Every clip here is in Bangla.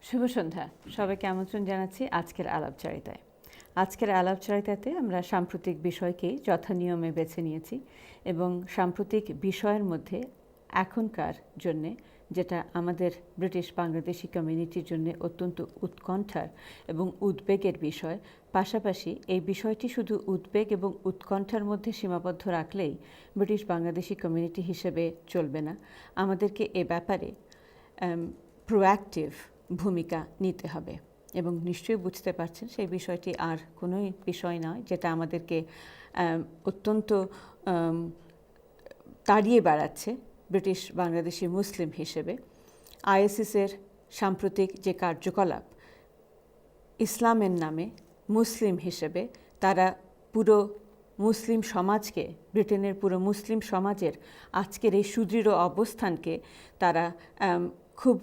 শুভ সন্ধ্যা। সবাইকে আমন্ত্রণ জানাচ্ছি আজকের আলাপচারিতায়। আজকের আলাপচারিতাতে আমরা সাম্প্রতিক বিষয়কেই যথানিয়মে বেছে নিয়েছি এবং সাম্প্রতিক বিষয়ের মধ্যে এখনকার জন্যে যেটা আমাদের ব্রিটিশ বাংলাদেশি কমিউনিটির জন্য অত্যন্ত উৎকণ্ঠার এবং উদ্বেগের বিষয়, পাশাপাশি এই বিষয়টি শুধু উদ্বেগ এবং উৎকণ্ঠার মধ্যে সীমাবদ্ধ রাখলেই ব্রিটিশ বাংলাদেশি কমিউনিটি হিসেবে চলবে না। আমাদেরকে এ ব্যাপারে প্রোঅ্যাক্টিভ ভূমিকা নিতে হবে এবং নিশ্চয়ই বুঝতে পারছেন সেই বিষয়টি আর কোনোই বিষয় নয় যেটা আমাদেরকে অত্যন্ত তাড়িয়ে বেড়াচ্ছে ব্রিটিশ বাংলাদেশি মুসলিম হিসেবে। আইএসিসের সাম্প্রতিক যে কার্যকলাপ, ইসলামের নামে মুসলিম হিসেবে তারা পুরো মুসলিম সমাজকে, ব্রিটেনের পুরো মুসলিম সমাজের আজকের এই সুদৃঢ় অবস্থানকে তারা খুব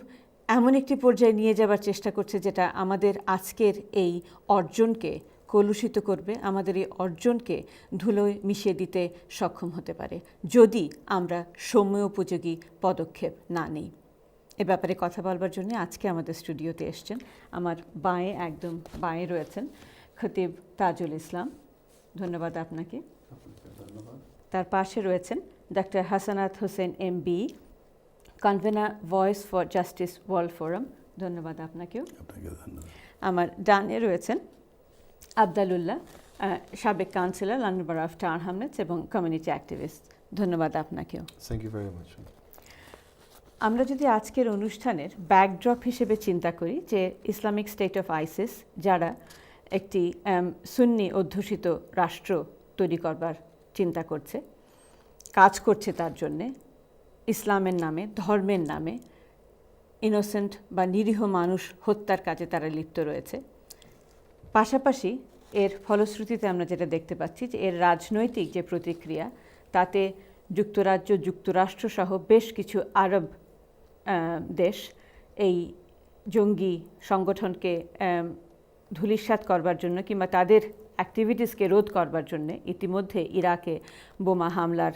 এমন একটি পর্যায়ে নিয়ে যাবার চেষ্টা করছে যেটা আমাদের আজকের এই অর্জনকে কলুষিত করবে, আমাদের এই অর্জনকে ধুলোয় মিশিয়ে দিতে সক্ষম হতে পারে যদি আমরা সময়োপযোগী পদক্ষেপ না নিই। এ ব্যাপারে কথা বলবার জন্য আজকে আমাদের স্টুডিওতে এসছেন, আমার একদম বাঁয়ে রয়েছেন খতিব তাজুল ইসলাম, ধন্যবাদ আপনাকে। তার পাশে রয়েছেন doctor Hasanat Hossain MB, convener voice for justice world forum, ধন্যবাদ আপনাকেও। আমার ডানে রয়েছেন আবদালুল্লাহ, সাবেক councillor, London borough of Tower Hamlets এবং কমিউনিটি অ্যাক্টিভিস্ট, ধন্যবাদ আপনাকেও। Thank you very much. আমরা যদি আজকের অনুষ্ঠানের ব্যাকড্রপ হিসেবে চিন্তা করি যে ইসলামিক স্টেট অফ আইসিস যারা একটি সুন্নি অধ্যুষিত রাষ্ট্র তৈরি করবার চিন্তা করছে, কাজ করছে, তার জন্যে ইসলামের নামে, ধর্মের নামে ইনোসেন্ট বা নিরীহ মানুষ হত্যার কাজে তারা লিপ্ত রয়েছে। পাশাপাশি এর ফলশ্রুতিতে আমরা যেটা দেখতে পাচ্ছি যে এর রাজনৈতিক যে প্রতিক্রিয়া, তাতে যুক্তরাজ্য, যুক্তরাষ্ট্র সহ বেশ কিছু আরব দেশ এই জঙ্গি সংগঠনকে ধূলিসাৎ করবার জন্য কিংবা তাদের অ্যাক্টিভিটিসকে রোধ করবার জন্য ইতিমধ্যে ইরাকে বোমা হামলার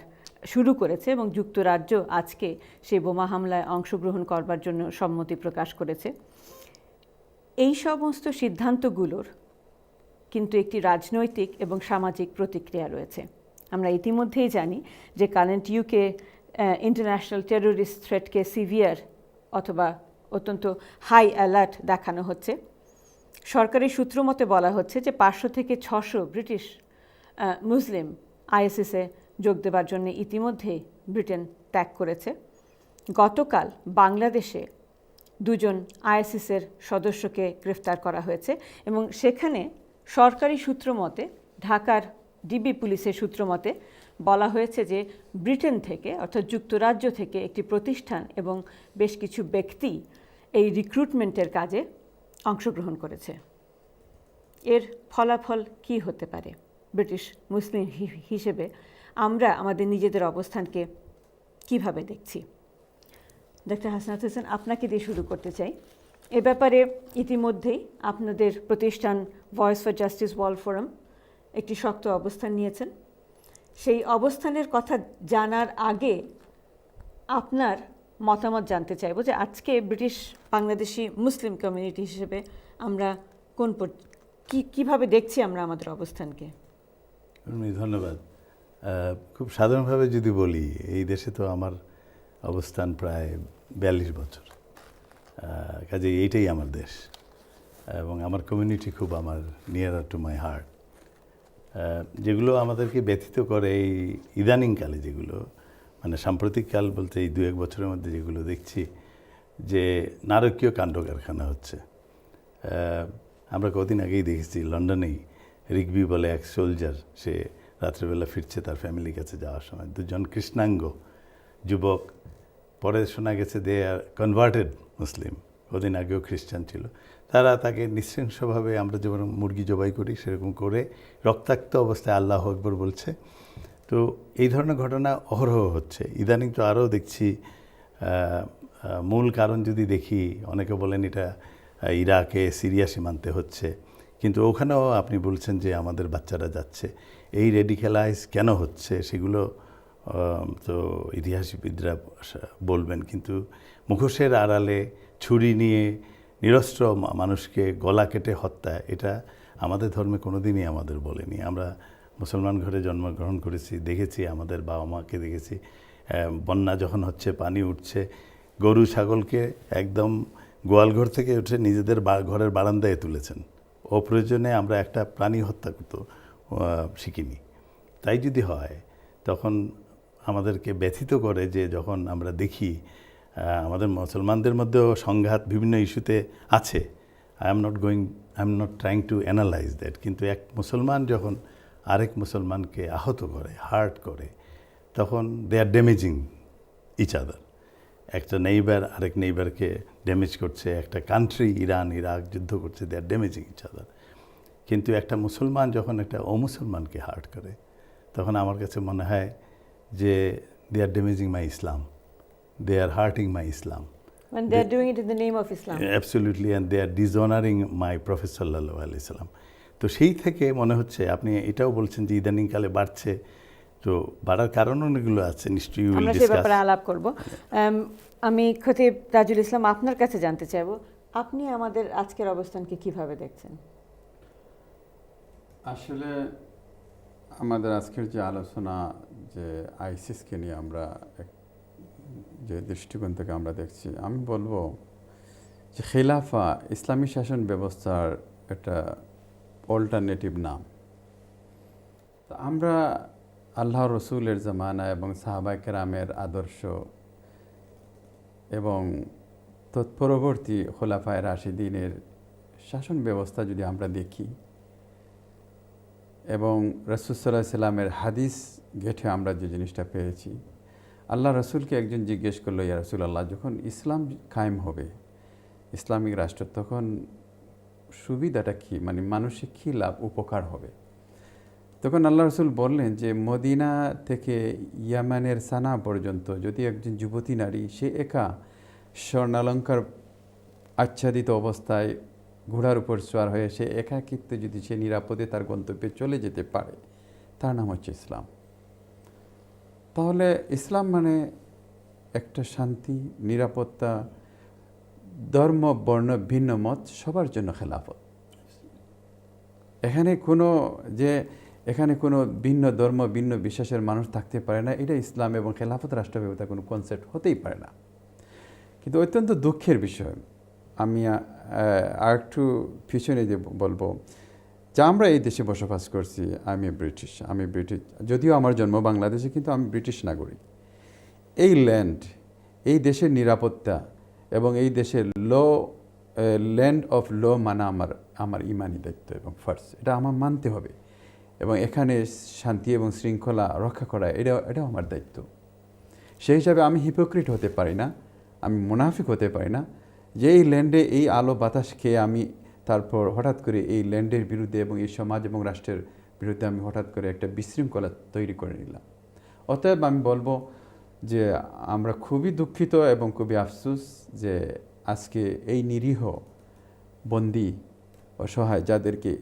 শুরু করেছে এবং যুক্তরাজ্য আজকে সেই বোমা হামলায় অংশগ্রহণ করবার জন্য সম্মতি প্রকাশ করেছে। এই সমস্ত সিদ্ধান্তগুলোর কিন্তু একটি রাজনৈতিক এবং সামাজিক প্রতিক্রিয়া রয়েছে। আমরা ইতিমধ্যেই জানি যে কারেন্ট ইউকে ইন্টারন্যাশনাল টেররিস্ট থ্রেটকে সিভিয়ার অথবা অত্যন্ত হাই অ্যালার্ট দেখানো হচ্ছে। সরকারি সূত্র মতে বলা হচ্ছে যে 500 থেকে 600 ব্রিটিশ মুসলিম আইএসিসে যোগ দেবার জন্য ইতিমধ্যেই ব্রিটেন ত্যাগ করেছে। গতকাল বাংলাদেশে 2 আইএসিসের সদস্যকে গ্রেফতার করা হয়েছে এবং সেখানে সরকারি সূত্র মতে, ঢাকার ডিবি পুলিশের সূত্র মতে বলা হয়েছে যে ব্রিটেন থেকে অর্থাৎ যুক্তরাজ্য থেকে একটি প্রতিষ্ঠান এবং বেশ কিছু ব্যক্তি এই রিক্রুটমেন্টের কাজে অংশগ্রহণ করেছে। এর ফলাফল কি হতে পারে? ব্রিটিশ মুসলিম হিসেবে আমরা আমাদের নিজেদের অবস্থানকে কিভাবে দেখছি? ডক্টর হাসানাত হোসেন, আপনাকে দিয়ে শুরু করতে চাই। এ ব্যাপারে ইতিমধ্যেই আপনাদের প্রতিষ্ঠান voice for justice world forum একটি শক্ত অবস্থান নিয়েছেন। সেই অবস্থানের কথা জানার আগে আপনার মতামত জানতে চাইব যে আজকে ব্রিটিশ বাংলাদেশি মুসলিম কমিউনিটি হিসেবে আমরা কীভাবে দেখছি আমরা আমাদের অবস্থানকে। ধন্যবাদ। খুব সাধারণভাবে যদি বলি, এই দেশে তো আমার অবস্থান প্রায় 42 বছর, কাজে এইটাই আমার দেশ এবং আমার কমিউনিটি খুব আমার নিয়ারার টু মাই হার্ট। যেগুলো আমাদেরকে ব্যথিত করে এই ইদানিংকালে, যেগুলো মানে সাম্প্রতিককাল বলতে এই 2-1 বছরের মধ্যে যেগুলো দেখছি যে নারকীয় কাণ্ড কারখানা হচ্ছে। আমরা কদিন আগেই দেখেছি লন্ডনেই রিগবি বলে এক সোলজার, সে রাত্রেবেলা ফিরছে তার ফ্যামিলির কাছে যাওয়ার সময় 2 কৃষ্ণাঙ্গ যুবক, পরে শোনা গেছে দে আর কনভার্টেড মুসলিম, কদিন আগেও খ্রিস্টান ছিল, তারা তাকে নৃশংসভাবে আমরা যেমন মুরগি জবাই করি সেরকম করে রক্তাক্ত অবস্থায় আল্লাহু আকবার বলছে। তো এই ধরনের ঘটনা অহরহ হচ্ছে। ইদানিং তো আরও দেখছি, মূল কারণ যদি দেখি, অনেকে বলেন এটা ইরাকে সিরিয়া সীমান্তে হচ্ছে, কিন্তু ওখানেও আপনি বলছেন যে আমাদের বাচ্চারা যাচ্ছে। এই রেডিক্যালাইজ কেন হচ্ছে সেগুলো তো ইতিহাসবিদরা বলবেন, কিন্তু মুখোশের আড়ালে ছুরি নিয়ে নিরস্ত্র মানুষকে গলা কেটে হত্যা, এটা আমাদের ধর্মে কোনোদিনই আমাদের বলেনি। আমরা মুসলমান ঘরে জন্মগ্রহণ করেছি, দেখেছি, আমাদের বাবা মাকে দেখেছি বন্যা যখন হচ্ছে, পানি উঠছে, গরু ছাগলকে একদম গোয়ালঘর থেকে উঠে নিজেদের ঘরের বারান্দায় তুলেছেন। অপ্রয়োজনে আমরা একটা প্রাণী হত্যা করতে শিখিনি। তাই যদি হয় তখন আমাদেরকে ব্যথিত করে যে যখন আমরা দেখি আমাদের মুসলমানদের মধ্যেও সংঘাত বিভিন্ন ইস্যুতে আছে। I am not trying to analyse that, কিন্তু এক মুসলমান যখন আরেক মুসলমানকে আহত করে, হার্ট করে, তখন দে আর ড্যামেজিং ইচ আদার। একটা নেইবার আরেক নেইবারকে ড্যামেজ করছে, একটা কান্ট্রি ইরান ইরাক যুদ্ধ করছে, দে আর ড্যামেজিং ইচ আদার। কিন্তু একটা মুসলমান যখন একটা অমুসলমানকে হার্ট করে, তখন আমার কাছে মনে হয় যে they are damaging my Islam, they are hurting my Islam. When they are doing it in the name of Islam. Absolutely, and they are dishonoring my Prophet sallallahu alaihi wasallam. তো সেই থেকে মনে হচ্ছে, আপনি এটাও বলছেন যে ইদানিংকালে বাড়ছে, তো বাড়ার কারণ অনেকগুলো আছে, নিশ্চয়ই আমরা সে ব্যাপারে আলাপ করব। আমি খতিব তাজুল ইসলাম আপনার কাছে জানতে চাইব, আপনি আমাদের আজকের অবস্থানকে কিভাবে দেখছেন? আসলে আমাদের আজকের যে আলোচনা, যে আইসিসকে নিয়ে আমরা যে দৃষ্টিকোণ থেকে আমরা দেখছি, আমি বলবো যে খিলাফা ইসলামী শাসন ব্যবস্থার একটা অল্টারনেটিভ নাম। তো আমরা আল্লাহ রসুলের জামানা এবং সাহাবায়ে কেরামের আদর্শ এবং তৎপরবর্তী খোলাফায়ে রাশিদিনের শাসন ব্যবস্থা যদি আমরা দেখি এবং রাসূল সাল্লাল্লাহু আলাইহি সাল্লামের হাদিস ঘেঁটে আমরা যে জিনিসটা পেয়েছি, আল্লাহ রসুলকে একজন জিজ্ঞেস করলো, ইয়া রাসূলুল্লাহ, যখন ইসলাম কায়েম হবে, ইসলামিক রাষ্ট্র, তখন সুবিধাটা কী, মানে মানুষের কী লাভ উপকার হবে? তখন আল্লাহ রসুল বললেন যে মদিনা থেকে ইয়ামানের সানা পর্যন্ত যদি একজন যুবতী নারী, সে একা স্বর্ণালঙ্কার আচ্ছাদিত অবস্থায় ঘোড়ার উপর সওয়ার হয়ে সে একাকিত্বে যদি সে নিরাপদে তার গন্তব্যে চলে যেতে পারে, তার নাম হচ্ছে ইসলাম। তাহলে ইসলাম মানে একটা শান্তি, নিরাপত্তা, ধর্ম বর্ণ ভিন্ন মত সবার জন্য খেলাফত। এখানে কোনো ভিন্ন ধর্ম ভিন্ন বিশ্বাসের মানুষ থাকতে পারে না, এটা ইসলাম এবং খেলাফত রাষ্ট্র ব্যবস্থা কোনো কনসেপ্ট হতেই পারে না। কিন্তু অত্যন্ত দুঃখের বিষয়, আমি আরেকটু পিছনে যে বলবো, যে আমরা এই দেশে বসবাস করছি, আমি ব্রিটিশ, যদিও আমার জন্ম বাংলাদেশে, কিন্তু আমি ব্রিটিশ নাগরিক। এই এই দেশের নিরাপত্তা এবং এই দেশের ল্যান্ড অফ ল মানা আমার ইমানি দায়িত্ব এবং ফার্স, এটা আমার মানতে হবে, এবং এখানে শান্তি এবং শৃঙ্খলা রক্ষা করা এটাও আমার দায়িত্ব। সেই হিসাবে আমি হিপোক্রিট হতে পারি না, আমি মুনাফিক হতে পারি না যে এই ল্যান্ডে এই আলো বাতাস খেয়ে আমি তারপর হঠাৎ করে এই ল্যান্ডের বিরুদ্ধে এবং এই সমাজ এবং রাষ্ট্রের বিরুদ্ধে আমি হঠাৎ করে একটা বিশৃঙ্খলা তৈরি করে নিলাম। অতএব আমি বলবো যে আমরা খুবই দুঃখিত এবং খুবই আফসোস যে আজকে এই নিরীহ বন্দী অসহায়, যাদেরকে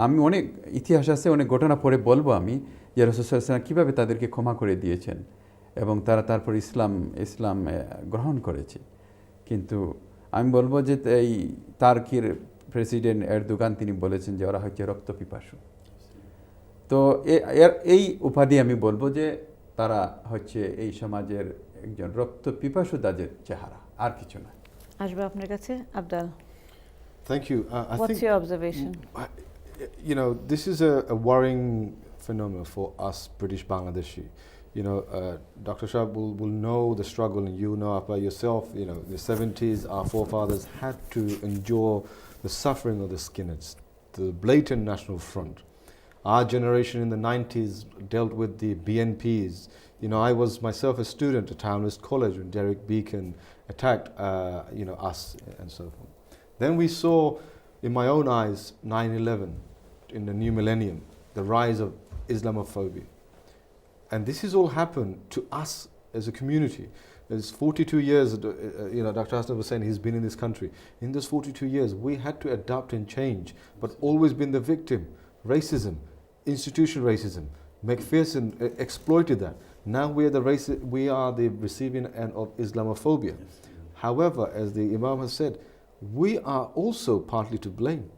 আমি অনেক ইতিহাস আছে, অনেক ঘটনা পড়ে বলবো আমি, যে রাসূল সাল্লাল্লাহু আলাইহি ওয়াসাল্লাম কীভাবে তাদেরকে ক্ষমা করে দিয়েছেন এবং তারা তারপর ইসলাম গ্রহণ করেছে। কিন্তু আমি বলবো যে এই তার্কির প্রেসিডেন্ট এরদোগান তিনি বলেছেন যে ওরা হচ্ছে রক্তপিপাসু। তো এই উপাধি আমি বলবো যে তারা হচ্ছে এই সমাজের একজন রক্তপিপাসু তাদের চেহারা, আর কিছু না। আসবে আপনার কাছে Abdal. Thank you. What's your observation? You know, this is a worrying phenomenon for us British Bangladeshi. You know, Dr. Shah will know the struggle, and you know about yourself. You know, in the 70s, our forefathers had to endure the suffering of the skinheads, the blatant National Front. Our generation in the 90s dealt with the BNPs. You know, I was myself a student at Townlist College when Derek Beacon attacked, us and so forth. Then we saw, in my own eyes, 9/11 in the new millennium, the rise of Islamophobia. And this has all happened to us as a community. There's 42 years, Dr. Hassan was saying he's been in this country. In those 42 years, we had to adapt and change, but always been the victim. Racism, institutional racism. McPherson exploited that. Now we are the receiving end of Islamophobia. However, as the Imam has said, we are also partly to blame.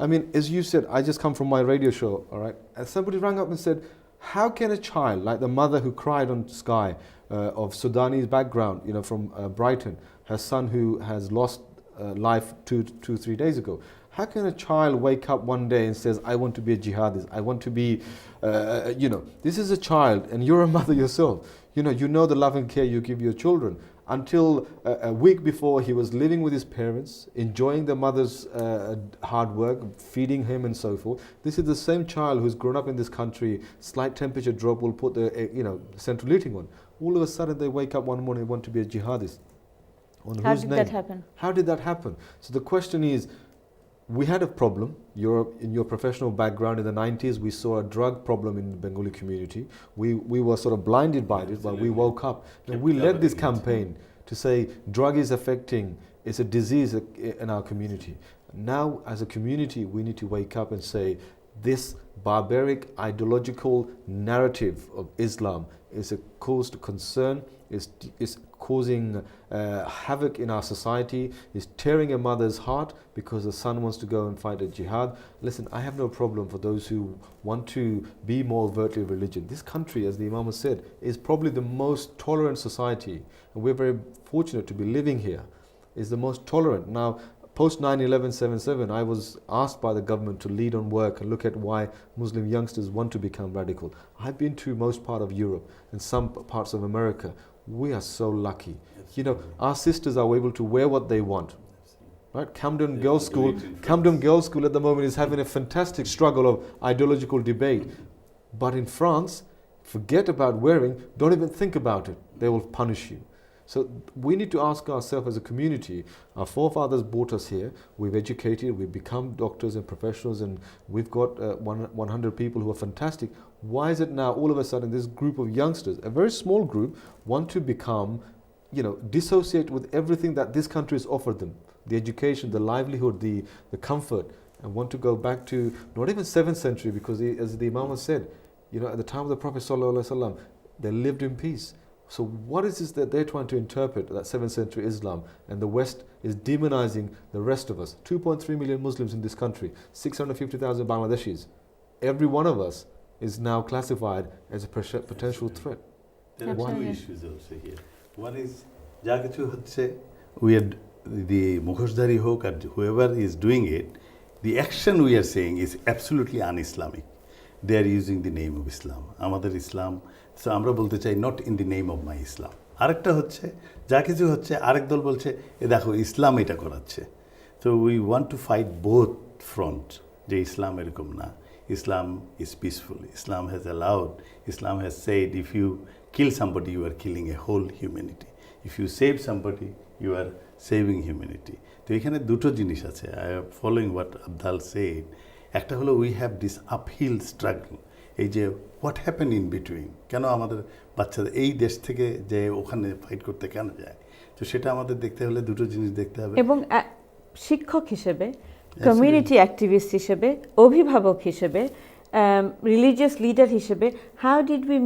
I mean, as you said, I just come from my radio show, all right? And somebody rang up and said, how can a child, like the mother who cried on Sky, of Sudanese background, you know, from Brighton, her son who has lost life 3 days ago, how can a child wake up one day and says, I want to be a jihadist, I want to be, you know, this is a child and you're a mother yourself. You know the love and care you give your children. Until a week before, he was living with his parents, enjoying the mother's hard work, feeding him and so forth. This is the same child who's grown up in this country, slight temperature drop will put the, central heating on. All of a sudden they wake up one morning and want to be a jihadist. How did that happen? How did that happen? So the question is, we had a problem. In your professional background in the 90s, we saw a drug problem in the Bengali community. We were sort of blinded by it, but we woke up. And we led this campaign to say drug is affecting, it's a disease in our community. Now, as a community, we need to wake up and say, this barbaric ideological narrative of Islam is a cause to concern, is causing havoc in our society, is tearing a mother's heart because the son wants to go and fight a jihad. Listen, I have no problem for those who want to be more overtly religious. This country, as the Imam has said, is probably the most tolerant society, and we're very fortunate to be living here. Is the most tolerant. Now, post 9/11/77, I was asked by the government to lead on work and look at why Muslim youngsters want to become radical. I've been to most part of Europe and some parts of America. We are so lucky. You know, our sisters are able to wear what they want. Right? Camden Girls' School at the moment is having a fantastic struggle of ideological debate. But in France, forget about wearing, don't even think about it. They will punish you. So we need to ask ourselves as a community, our forefathers brought us here, we've educated, we've become doctors and professionals, and we've got 100 people who are fantastic. Why is it now all of a sudden this group of youngsters, a very small group, want to become, dissociate with everything that this country has offered them? The education, the livelihood, the comfort, and want to go back to not even 7th century, because as the Imam has said, at the time of the Prophet ﷺ, they lived in peace. So what is this that they're trying to interpret, that 7th century Islam, and the West is demonizing the rest of us? 2.3 million Muslims in this country, 650,000 Bangladeshis. Every one of us is now classified as a potential threat. There are two issues also here. One is, ja kichu hocche, we are the Mukhoshadhari hok or whoever is doing it, the action we are saying is absolutely un-Islamic. They are using the name of Islam. Amader Islam. So আমরা বলতে চাই not in the name of my Islam. আরেকটা হচ্ছে যা কিছু হচ্ছে আরেক দল বলছে এ দেখো ইসলাম এটা করাচ্ছে. So we want to fight both front. যে ইসলাম এরকম না. Islam is peaceful. Islam has allowed. Islam has said if you kill somebody you are killing a whole humanity. If you save somebody you are saving humanity. তো এখানে দুটো জিনিস আছে. I am following what Abdal said. একটা হলো we have this uphill struggle. এই যে হোয়াট হ্যাপেন ইন বিটুইন, কেন আমাদের বাচ্চাদের এই দেশ থেকে যে ওখানে ফাইট করতে কেন যায়, তো সেটা আমাদের দেখতে হলে দুটো জিনিস দেখতে হবে। এবং শিক্ষক হিসেবে, কমিউনিটি অ্যাক্টিভিস্ট হিসেবে, অভিভাবক হিসেবে, রিলিজিয়াস লিডার হিসেবে, how did we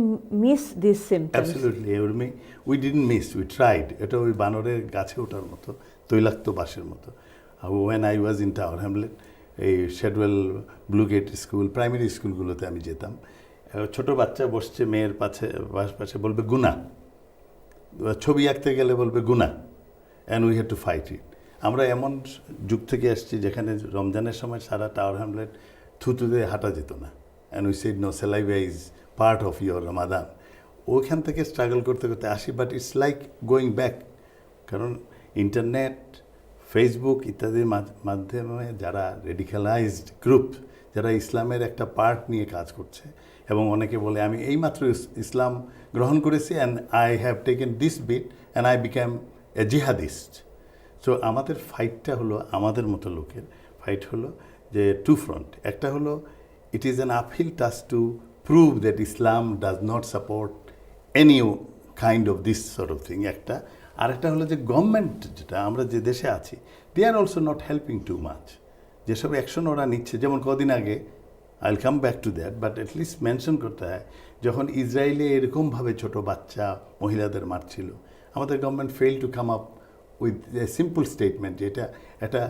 miss this symptoms? Absolutely Urmi, we didn't miss, we tried. এটা ওই বানরের গাছে ওঠার মতো, তৈলাক্ত বাঁশের মতো। When I was in Tower Hamlet, এই শেডওয়েল, ব্লুগেট স্কুল, প্রাইমারি স্কুলগুলোতে আমি যেতাম। ছোট বাচ্চা বসছে মেয়ের পাশে বলবে গুনা, ছবি আঁকতে গেলে বলবে গুনা, and we had to fight ইট। আমরা এমন যুগ থেকে আসছি যেখানে রমজানের সময় সারা টাওয়ার হ্যামলেট থুতুতে হাঁটা যেত না, and we said no, saliva is part of your Ramadan. ওইখান থেকে স্ট্রাগল করতে করতে আসি, but it's like going back. কারণ ইন্টারনেট, ফেসবুক ইত্যাদির মাধ্যমে যারা রেডিক্যালাইজড গ্রুপ, যারা ইসলামের একটা পার্ট নিয়ে কাজ করছে, এবং অনেকে বলে আমি এইমাত্র ইসলাম গ্রহণ করেছি and I have taken this bit and I become a jihadist. So আমাদের ফাইটটা হলো, আমাদের মতো লোকের ফাইট হলো যে টু ফ্রন্ট। একটা হলো it is an uphill task to prove that Islam does not support any kind of this sort of thing একটা। আরেকটা হলো যে গভর্নমেন্ট, যেটা আমরা যে দেশে আছি, they are also not helping too much. যেসব অ্যাকশন ওরা নিচ্ছে, যেমন কদিন আগে, I will come back to that, but at least mention করতে হয়, যখন ইসরায়েলে এরকমভাবে ছোট বাচ্চা মহিলাদের মারছিল, আমাদের government fail to come up with a simple statement, যেটা একটা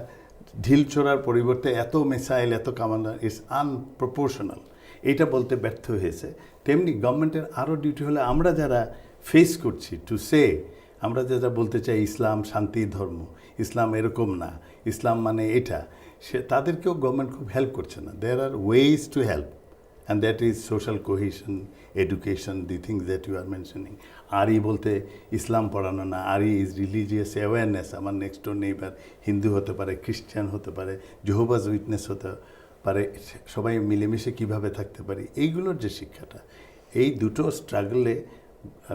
ঢিল ছোড়ার পরিবর্তে এত মিসাইল, এত কামান্ডার, ইটস আনপ্রপোর্শনাল, এটা বলতে ব্যর্থ হয়েছে। তেমনি গভর্নমেন্টের আরও ডিউটি হলে আমরা যারা ফেস করছি টু সে, আমরা যারা বলতে চাই ইসলাম শান্তির ধর্ম, ইসলাম এরকম না, ইসলাম মানে এটা, সে তাদেরকেও গভর্নমেন্ট খুব হেল্প করছে না। There are ways to help, and that is social cohesion, education, the things that you are mentioning. আরই বলতে ইসলাম পড়ানো না, আরই ইজ রিলিজিয়াস অ্যাওয়ারনেস। আমার নেক্সট ডোর নেইবার হিন্দু হতে পারে, খ্রিস্টান হতে পারে, জেহোভাজ উইটনেস হতে পারে, সবাই মিলেমিশে কীভাবে থাকতে পারি, এইগুলোর যে শিক্ষাটা, এই দুটো স্ট্রাগলে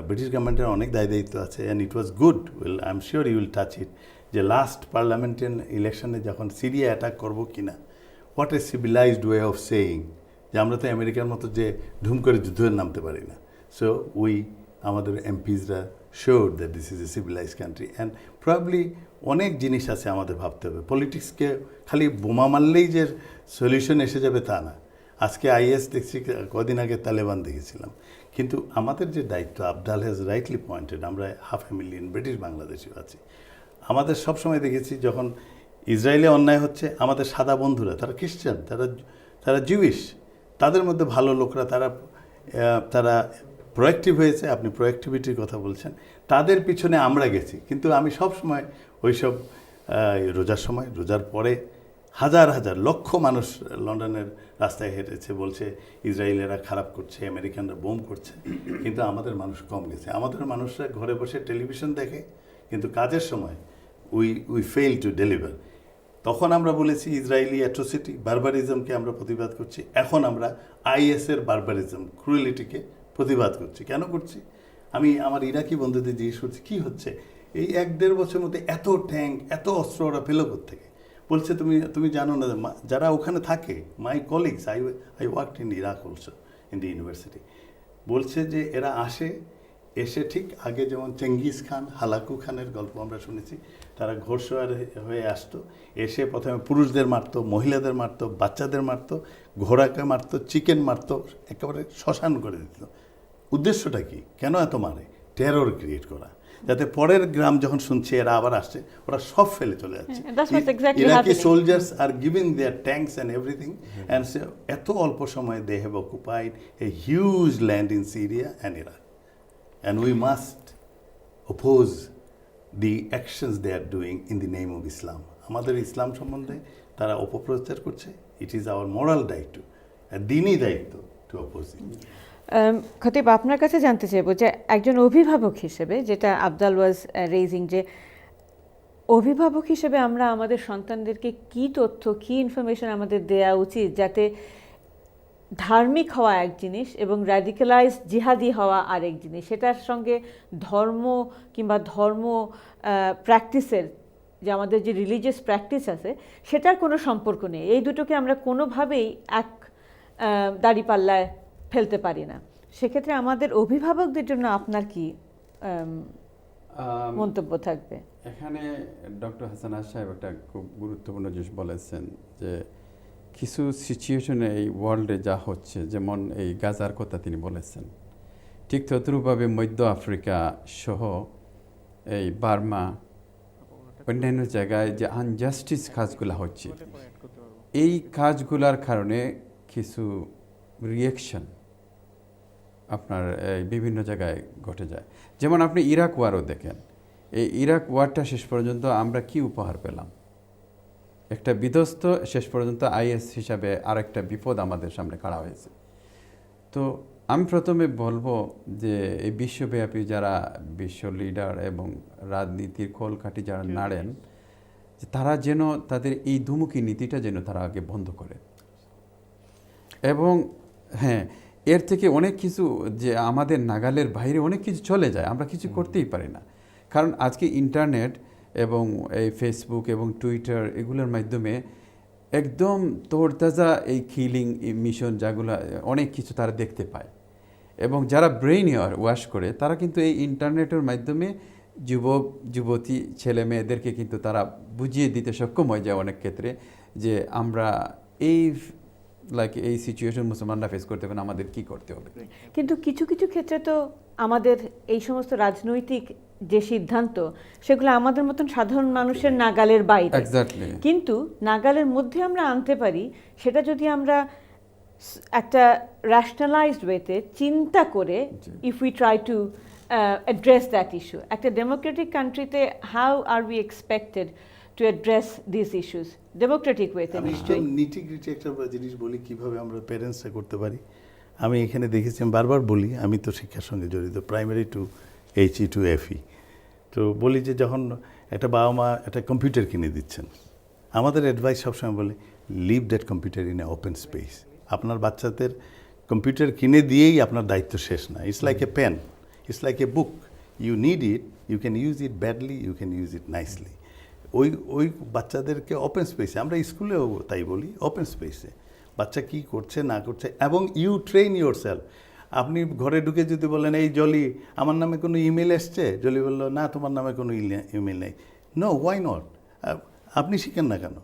ব্রিটিশ গভর্নমেন্টের অনেক দায়িত্ব আছে। And it was good, well I am sure you will touch it, যে লাস্ট পার্লামেন্টারি ইলেকশনে যখন সিরিয়া অ্যাটাক করবো কিনা, what a civilised way of saying, যে আমরা তো আমেরিকার মতো যে ধুম করে যুদ্ধে নামতে পারি না। সো আমাদের এমপিসরা showed that this is a civilize country. And probably অনেক জিনিস আছে আমাদের ভাবতে হবে। পলিটিক্সকে খালি বোমা মারলেই যে সলিউশন এসে যাবে তা না। আজকে আইএস দেখছি, কদিন আগে তালেবান দেখেছিলাম। কিন্তু আমাদের যে দায়িত্ব, আবদাল হ্যাজ রাইটলি পয়েন্টেড, আমরা 500,000 ব্রিটিশ বাংলাদেশিও আছি। আমাদের সবসময় দেখেছি যখন ইসরায়েলে অন্যায় হচ্ছে, আমাদের সাদা বন্ধুরা, তারা খ্রিস্টান, তারা জিউইশ, তাদের মধ্যে ভালো লোকরা, তারা প্রোঅ্যাক্টিভ হয়েছে। আপনি প্রোঅ্যাক্টিভিটির কথা বলছেন, তাদের পিছনে আমরা গেছি। কিন্তু আমি সব সময় ওইসব রোজার সময়, রোজার পরে হাজার হাজার লক্ষ মানুষ লন্ডনের রাস্তায় হেঁটেছে, বলছে ইসরায়েলেরা খারাপ করছে, আমেরিকানরা বোম করছে, কিন্তু আমাদের মানুষ কম গেছে। আমাদের মানুষরা ঘরে বসে টেলিভিশন দেখে, কিন্তু কাজের সময় উই ফেল টু ডেলিভার। তখন আমরা বলেছি ইসরায়েলি অ্যাট্রোসিটি, বারবারিজমকে আমরা প্রতিবাদ করছি। এখন আমরা আইএসের বারবারিজম, ক্রুয়েলিটিকে প্রতিবাদ করছি। কেন করছি? আমি আমার ইরাকি বন্ধুদের জিজ্ঞেস করছি, কী হচ্ছে এই 1-1.5 বছরের মধ্যে এত ট্যাঙ্ক, এত অস্ত্র ওরা পেল কোত্থেকে? বলছে তুমি জানো না, যারা ওখানে থাকে, মাই colleagues, I worked in Iraq also in the university, বলছে যে এরা এসে ঠিক আগে যেমন চেঙ্গিস খান, হালাকু খানের গল্প আমরা শুনেছি, তারা ঘোড়সওয়ার হয়ে আসতো, এসে প্রথমে পুরুষদের মারতো, মহিলাদের মারতো, বাচ্চাদের মারতো, ঘোড়াকে মারতো, চিকেন মারতো, একেবারে শ্মশান করে দিত। উদ্দেশ্যটা কি? কেন এত মারে? টেরর ক্রিয়েট করা, যাতে পরের গ্রাম যখন শুনছে এরা আবার আসছে, ওরা সব ফেলে চলে যাচ্ছে। Iraqi soldiers are giving their tanks and everything, and এত অল্প সময়ে they have occupied a huge land in Syria and Iraq. And we must oppose the actions they are doing in the name of Islam. আমাদের ইসলাম সম্বন্ধে তারা অপপ্রচার করছে। ইট ইজ আওয়ার মোরাল দায়িত্ব, দিনই দায়িত্ব টু অপোজ ইট। খতিব, আপনার কাছে জানতে চাইবো যে একজন অভিভাবক হিসেবে, যেটা আবদাল ওয়াজ রেজিং, যে অভিভাবক হিসেবে আমরা আমাদের সন্তানদেরকে কি তথ্য, কি ইনফরমেশন আমাদের দেওয়া উচিত, যাতে ধার্মিক হওয়া এক জিনিস এবং র্যাডিক্যালাইজ জিহাদি হওয়া আরেক জিনিস, সেটার সঙ্গে ধর্ম কিংবা ধর্ম প্র্যাকটিসের, যে আমাদের যে রিলিজিয়াস প্র্যাকটিস আছে, সেটার কোনো সম্পর্ক নেই। এই দুটোকে আমরা কোনোভাবেই এক দাঁড়িপাল্লায় ফেলতে পারি না। সেক্ষেত্রে আমাদের অভিভাবকদের জন্য আপনার কি মন্তব্য থাকবে? এখানে ডক্টর হাসান সাহেব একটা খুব গুরুত্বপূর্ণ জিনিস বলেছেন, যে কিছু সিচুয়েশনে এই ওয়ার্ল্ডে যা হচ্ছে, যেমন এই গাজার কথা তিনি বলেছেন, ঠিক তদ্রূপভাবে মধ্য আফ্রিকা সহ এই বার্মা, অন্যান্য জায়গায় যে আনজাস্টিস কাজগুলো হচ্ছে, এই কাজগুলার কারণে কিছু রিয়েকশন আপনার বিভিন্ন জায়গায় ঘটে যায়। যেমন আপনি ইরাক ওয়ারও দেখেন, এই ইরাক ওয়ারটা শেষ পর্যন্ত আমরা কি উপহার পেলাম? একটা বিধ্বস্ত, শেষ পর্যন্ত আইএস হিসাবে আরেকটা বিপদ আমাদের সামনে খাড়া হয়েছে। তো আমি প্রথমে বলবো যে এই বিশ্বব্যাপী যারা বিশ্ব লিডার এবং রাজনীতির কলকাঠি যারা নাড়েন, যে তারা যেন তাদের এই দুমুখী নীতিটা যেন তারা আগে বন্ধ করে। এবং হ্যাঁ, এর থেকে অনেক কিছু, যে আমাদের নাগালের বাইরে অনেক কিছু চলে যায়, আমরা কিছু করতেই পারি না। কারণ আজকে ইন্টারনেট এবং এই ফেসবুক এবং টুইটার, এগুলোর মাধ্যমে একদম তোড়তাজা এই কিলিং মিশন, যাগুলো অনেক কিছু তারা দেখতে পায়। এবং যারা ব্রেইন ওয়াশ করে, তারা কিন্তু এই ইন্টারনেটের মাধ্যমে যুবক যুবতী ছেলে মেয়েদেরকে কিন্তু তারা বুঝিয়ে দিতে সক্ষম হয়ে যায় অনেক ক্ষেত্রে, যে আমরা এই লাইক এই সিচুয়েশন মুসলমানরা ফেস করতে পারেন, আমাদের কি করতে হবে। কিন্তু কিছু কিছু ক্ষেত্রে তো আমাদের এই সমস্ত রাজনৈতিক যে সিদ্ধান্ত সেগুলো আমাদের মতন সাধারণ মানুষের নাগালের বাইরে। এক্স্যাক্টলি। কিন্তু নাগালের মধ্যে আমরা আনতে পারি, সেটা যদি আমরা একটা র্যাশনালাইজড ওয়েতে চিন্তা করে, if we try to address that issue. একটা ডেমোক্রেটিক কান্ট্রিতে how are we expected to address this issues Democratic ওয়েতে? নিশ্চয়ই নিটিগ্রিটি একটা জিনিস বলি কিভাবে আমরা প্যারেন্টসরা করতে পারি। আমি এখানে দেখেছি, আমি বারবার বলি, আমি তো শিক্ষার সঙ্গে জড়িত, primary to HE to FE। তো বলি যে যখন একটা বাবা মা একটা কম্পিউটার কিনে দিচ্ছেন, আমাদের অ্যাডভাইস সবসময় বলে leave that computer in a open space. আপনার বাচ্চাদের কম্পিউটার কিনে দিয়েই আপনার দায়িত্ব শেষ না। It's like a pen, it's like a book, you need it, you can use it badly, you can use it nicely. ওই বাচ্চাদেরকে ওপেন স্পেসে, আমরা স্কুলেও তাই বলি, ওপেন স্পেসে বাচ্চা কি করছে না করছে, এবং ইউ ট্রেন ইউর সেলফ। আপনি ঘরে ঢুকে যদি বলেন এই জলি আমার নামে কোনো ইমেল এসছে, জলি বললো না তোমার নামে কোনো ইমেল নেই, নো হোয়াই নট, আপনি শিখেন না কেন?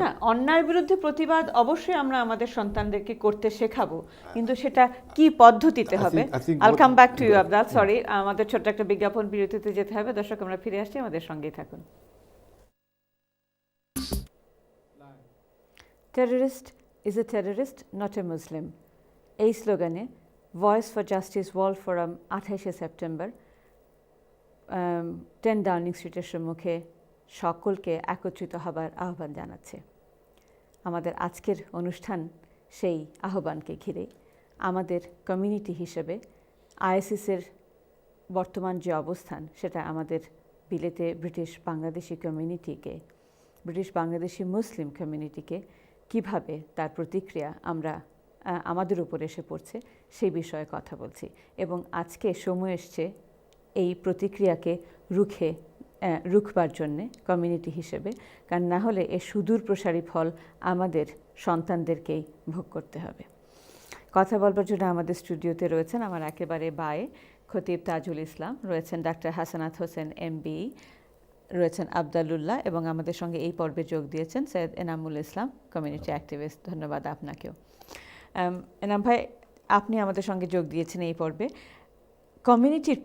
না, অন্যায়ের বিরুদ্ধে প্রতিবাদ অবশ্যই আমরা আমাদের সন্তানদেরকে করতে শেখাবো, কিন্তু সেটা কি পদ্ধতিতে হবে? I'll come back to you Abdal, sorry, আমাদের ছোট্ট একটা বিজ্ঞাপন বিরতিতে যেতে হবে। দর্শক, আমরা ফিরে আসছি, আমাদের সঙ্গেই থাকুন। Terrorist is a terrorist, not a Muslim, এই স্লোগানে voice for justice world forum 28শে সেপ্টেম্বর 10 ডাউনিং স্ট্রিটের সম্মুখে সকলকে একত্রিত হবার আহ্বান জানাচ্ছে। আমাদের আজকের অনুষ্ঠান সেই আহ্বানকে ঘিরে। আমাদের কমিউনিটি হিসেবে আইএসিসের বর্তমান যে অবস্থান, সেটা আমাদের বিলেতে ব্রিটিশ বাংলাদেশি কমিউনিটিকে, ব্রিটিশ বাংলাদেশি মুসলিম কমিউনিটিকে কিভাবে তার প্রতিক্রিয়া আমাদের উপর এসে পড়ছে সেই বিষয়ে কথা বলছি। এবং আজকে সময় এসছে এই প্রতিক্রিয়াকে রুখবার জন্যে কমিউনিটি হিসেবে, কারণ না হলে এর সুদূর প্রসারী ফল আমাদের সন্তানদেরকেই ভোগ করতে হবে। কথা বলবার জন্য আমাদের স্টুডিওতে রয়েছেন আমার একেবারে বায়ে খতিব তাজুল ইসলাম, রয়েছেন ডাক্তার হাসানাত হোসেন MBE, রয়েছেন আবদালুল্লাহ, এবং আমাদের সঙ্গে এই পর্বে যোগ দিয়েছেন সৈয়দ এনামুল ইসলাম, কমিউনিটি অ্যাক্টিভিস্ট। ধন্যবাদ আপনাকেও। এনাম ভাই, আপনি আমাদের সঙ্গে যোগ দিয়েছেন এই পর্বে। কমিউনিটির,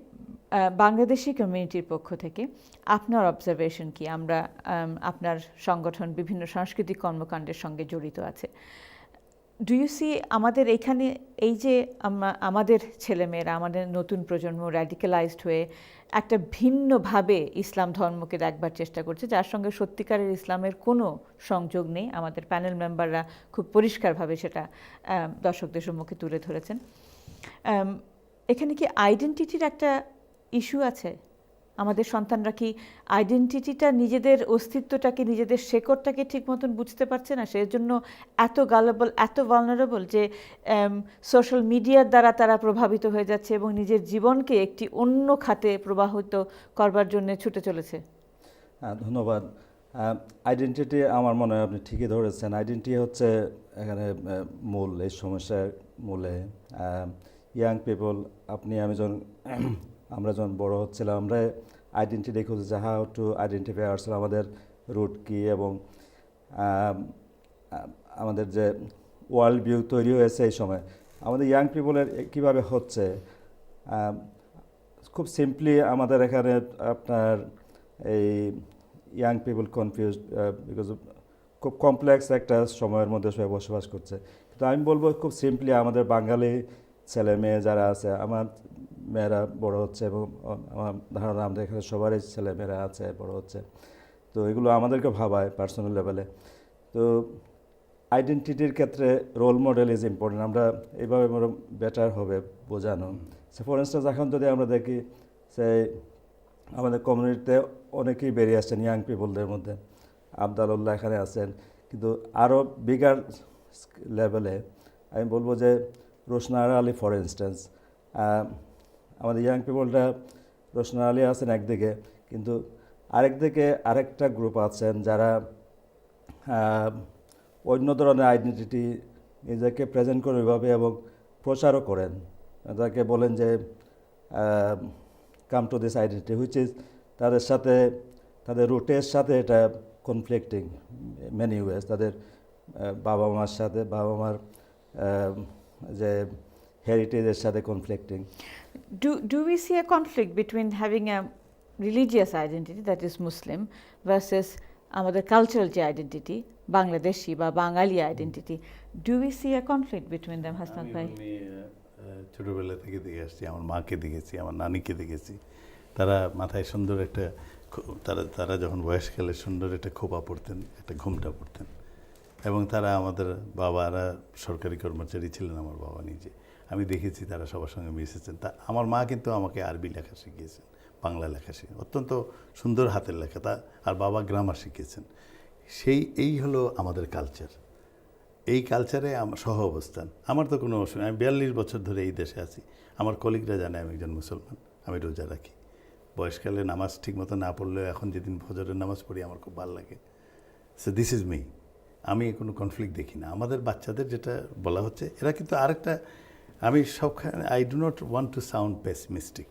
বাংলাদেশি কমিউনিটির পক্ষ থেকে আপনার অবজারভেশন কি? আপনার সংগঠন বিভিন্ন সাংস্কৃতিক কর্মকাণ্ডের সঙ্গে জড়িত আছে। ডু ইউ সি আমাদের এখানে এই যে আমাদের ছেলেমেয়েরা, আমাদের নতুন প্রজন্ম র্যাডিক্যালাইজড হয়ে একটা ভিন্নভাবে ইসলাম ধর্মকে দেখবার চেষ্টা করছে, যার সঙ্গে সত্যিকারের ইসলামের কোনো সংযোগ নেই। আমাদের প্যানেল মেম্বাররা খুব পরিষ্কারভাবে সেটা দর্শকদের সম্মুখে তুলে ধরেছেন। এখানে কি আইডেন্টিটির একটা ইস্যু আছে? আমাদের সন্তানরা কি আইডেন্টিটিটা, নিজেদের অস্তিত্বটাকে, নিজেদের শেকড়টাকে ঠিক মতন বুঝতে পারছে না? সেজন্য এত গালেবল, এত ভালনারেবল যে সোশ্যাল মিডিয়ার দ্বারা তারা প্রভাবিত হয়ে যাচ্ছে এবং নিজের জীবনকে একটি অন্য খাতে প্রবাহিত করবার জন্য ছুটে চলেছে। ধন্যবাদ। আইডেন্টিটি আমার মনে হয় আপনি ঠিকই ধরেছেন। আইডেন্টিটি হচ্ছে এখানে মূল, এই সমস্যার মূলে। ইয়াং পিপল, আমরা যখন বড় হচ্ছিলাম, আমরা আইডেন্টিটি খুঁজছি যে হাউ টু আইডেন্টিফাই আওয়ারসেলফ, আমাদের রুট কী, এবং আমাদের যে ওয়ার্ল্ড ভিউ তৈরি হয়েছে এই সময় আমাদের ইয়াং পিপলের কীভাবে হচ্ছে। খুব সিম্পলি আমাদের এখানে আপনার এই ইয়াং পিপল কনফিউজড, বিকজ খুব কমপ্লেক্স একটা সময়ের মধ্যে সবাই বসবাস করছে। কিন্তু আমি বলবো খুব সিম্পলি, আমাদের বাঙালি ছেলে মেয়ে যারা আছে, আমার মেয়েরা বড় হচ্ছে, এবং আমার ধারণা আমাদের এখানে সবারই ছেলে মেয়েরা আছে, বড় হচ্ছে। তো এগুলো আমাদেরকে ভাবায় পার্সোনাল লেভেলে। তো আইডেন্টিটির ক্ষেত্রে রোল মডেল ইজ ইম্পর্টেন্ট। আমরা এইভাবে বেটার হবে বোঝানো। সে ফর ইনস্টেন্স, এখন যদি আমরা দেখি সে আমাদের কমিউনিটিতে অনেকেই বেরিয়ে আসছেন ইয়াং পিপলদের মধ্যে, আবদালুল্লাহ এখানে আছেন, কিন্তু আরও বিগার লেভেলে আমি বলবো যে রোশনা আলী ফর ইনস্টেন্স, আমাদের ইয়াং পিপলটা, রোশনা আলী আছেন একদিকে, কিন্তু আরেকদিকে আরেকটা গ্রুপ আছেন যারা অন্য ধরনের আইডেন্টিটি নিজেকে প্রেজেন্ট করে ওইভাবে এবং প্রচারও করেন। তাকে বলেন যে come to this identity, which is তাদের রুটের সাথে এটা কনফ্লিক্টিং মেনি ওয়েজ। তাদের বাবা মার সাথে, বাবা মার যে হেরিটেজের সাথে conflicting. Do we see a conflict between having a religious identity that is Muslim versus আমাদের কালচারাল যে আইডেন্টিটি বাংলাদেশি বা Bengali identity? Do we see a conflict between them, Hasnat ভাই? আমি ছোটবেলা থেকে দেখে আসছি, আমার মাকে দেখেছি, আমার নানিকে দেখেছি, তারা মাথায় সুন্দর একটা তারা যখন বয়সকালে সুন্দর একটা খোপা পরতেন, একটা ঘুমটা পরতেন, এবং তারা আমাদের বাবারা সরকারি কর্মচারী ছিলেন, আমার বাবা নিজে, আমি দেখেছি তারা সবার সঙ্গে মিশেছেন। তা আমার মা কিন্তু আমাকে আরবি লেখা শিখিয়েছেন, বাংলা লেখা শিখিয়েছেন, অত্যন্ত সুন্দর হাতের লেখা, আর বাবা গ্রামার শিখিয়েছেন। এই হলো আমাদের কালচার। এই কালচারে আমার সহ অবস্থান, আমার তো কোনো অসুবিধা, আমি 42 বছর ধরে এই দেশে আছি, আমার কলিগরা জানে আমি একজন মুসলমান, আমি রোজা রাখি, বয়সকালে নামাজ ঠিকমতো না পড়লেও এখন যেদিন ফজরের নামাজ পড়ি আমার খুব ভালো লাগে। সো দিস ইজ মি, আমি কোনো কনফ্লিক্ট দেখি না। আমাদের বাচ্চাদের যেটা বলা হচ্ছে, এরা কিন্তু আরেকটা, আমি সবখানে I do not want to sound pessimistic,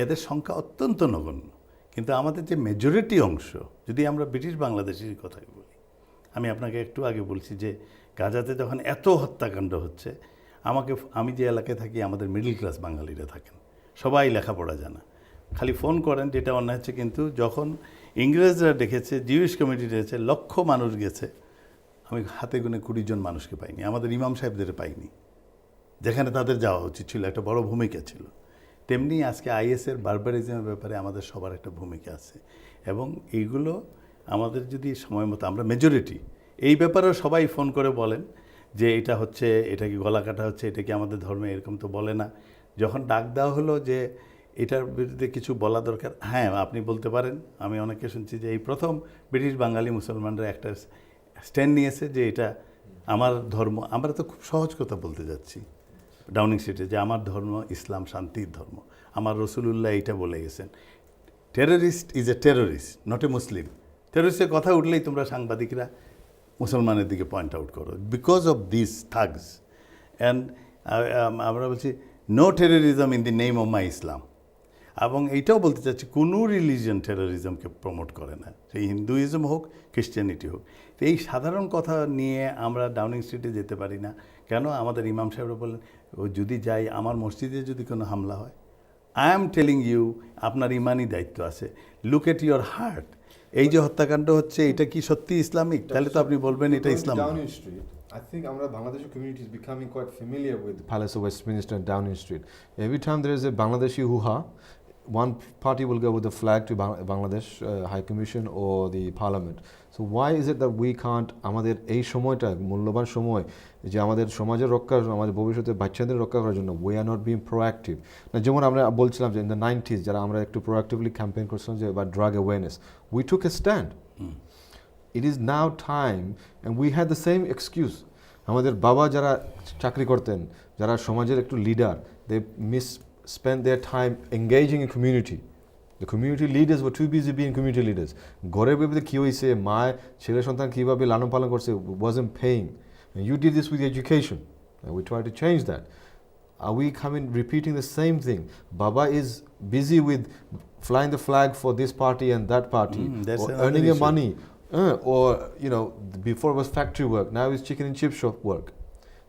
এদের সংখ্যা অত্যন্ত নগণ্য, কিন্তু আমাদের যে মেজরিটি অংশ, যদি আমরা ব্রিটিশ বাংলাদেশের কথাই বলি, আমি আপনাকে একটু আগে বলছি যে গাজাতে যখন এত হত্যাকাণ্ড হচ্ছে, আমি যে এলাকায় থাকি আমাদের মিডল ক্লাস বাঙালিরা থাকেন, সবাই লেখাপড়া জানা, খালি ফোন করেন যেটা অন্যায় হচ্ছে, কিন্তু যখন ইংরেজরা ডেকেছে, জিউস কমিটি ডেকেছে, লক্ষ মানুষ গেছে, আমি হাতে গুনে 20 জন মানুষকে পাইনি, আমাদের ইমাম সাহেবদের পাইনি, যেখানে তাদের যাওয়া উচিত ছিল, একটা বড় ভূমিকা ছিল। তেমনি আজকে আইএসের বারবারিজমের ব্যাপারে আমাদের সবার একটা ভূমিকা আছে, এবং এইগুলো আমাদের যদি সময় মতো, আমরা মেজরিটি, এই ব্যাপারেও সবাই ফোন করে বলেন যে এটা হচ্ছে, এটা কি গলা কাটা হচ্ছে, এটা কি আমাদের ধর্মে, এরকম তো বলে না। যখন ডাক দেওয়া হলো যে এটার বিরুদ্ধে কিছু বলা দরকার, হ্যাঁ আপনি বলতে পারেন, আমি অনেকে শুনছি যে এই প্রথম ব্রিটিশ বাঙালি মুসলমানরা একটা স্ট্যান্ড নিয়েছে যে এটা আমার ধর্ম। আমরা তো খুব সহজ কথা বলতে যাচ্ছি ডাউনিং স্ট্রিটে, যে আমার ধর্ম ইসলাম, শান্তির ধর্ম, আমার রসুলুল্লাহ এইটা বলে গেছেন। Terrorist is a terrorist, not a Muslim. টেররিস্টের কথা উঠলেই তোমরা সাংবাদিকরা মুসলমানের দিকে পয়েন্ট আউট করো, because of this thugs. And আমরা বলছি no terrorism in the name of my Islam. এবং এইটাও বলতে চাচ্ছি, কোনো রিলিজিয়ন টেররিজমকে প্রমোট করে না, সেই হিন্দুইজম হোক, খ্রিশ্চানিটি হোক। তো এই সাধারণ কথা নিয়ে আমরা ডাউনিং স্ট্রিটে যেতে পারি না কেন? আমাদের ইমাম সাহেবরা বললেন, ও যদি যাই, আমার মসজিদে যদি কোনো হামলা হয়, আই এম টেলিং ইউ, আপনার ইমানই দায়িত্ব আছে, লুক এট ইউর হার্ট। এই যে হত্যাকাণ্ড হচ্ছে, এটা কি সত্যি ইসলামিক? তাহলে তো আপনি বলবেন এটা ইসলাম। Downing Street, I think our Bangladeshi community is becoming quite familiar with Palace of Westminster and Downing Street. Every time there is a Bangladeshi hoo-ha, one party will go with the flag to Bangladesh High Commission or the Parliament. So why is it that we can't, আমাদের এই সময়টা মূল্যবান সময় যে আমাদের সমাজের রক্ষা, আমাদের ভবিষ্যতে বাচ্চাদের রক্ষা করার জন্য, we are not being proactive. না, যেমন আমরা বলছিলাম যে in the 90s যারা আমরা একটু proactively campaign করছিলাম যে about drug awareness, we took a stand. It is now time, and we had the same excuse. আমাদের বাবা যারা চাকরি করতেন, যারা সমাজের একটু leader, they spend their time engaging in community. The community leaders were too busy being community leaders. ঘরের বিপদে কী হয়েছে, মা ছেলে সন্তান কীভাবে লালন পালন করছে, wasn't paying. And you did this with education, and we try to change that. Are we repeating the same thing? Baba is busy with flying the flag for this party and that party, or earning a money, or before it was factory work, now it's chicken and chip shop work.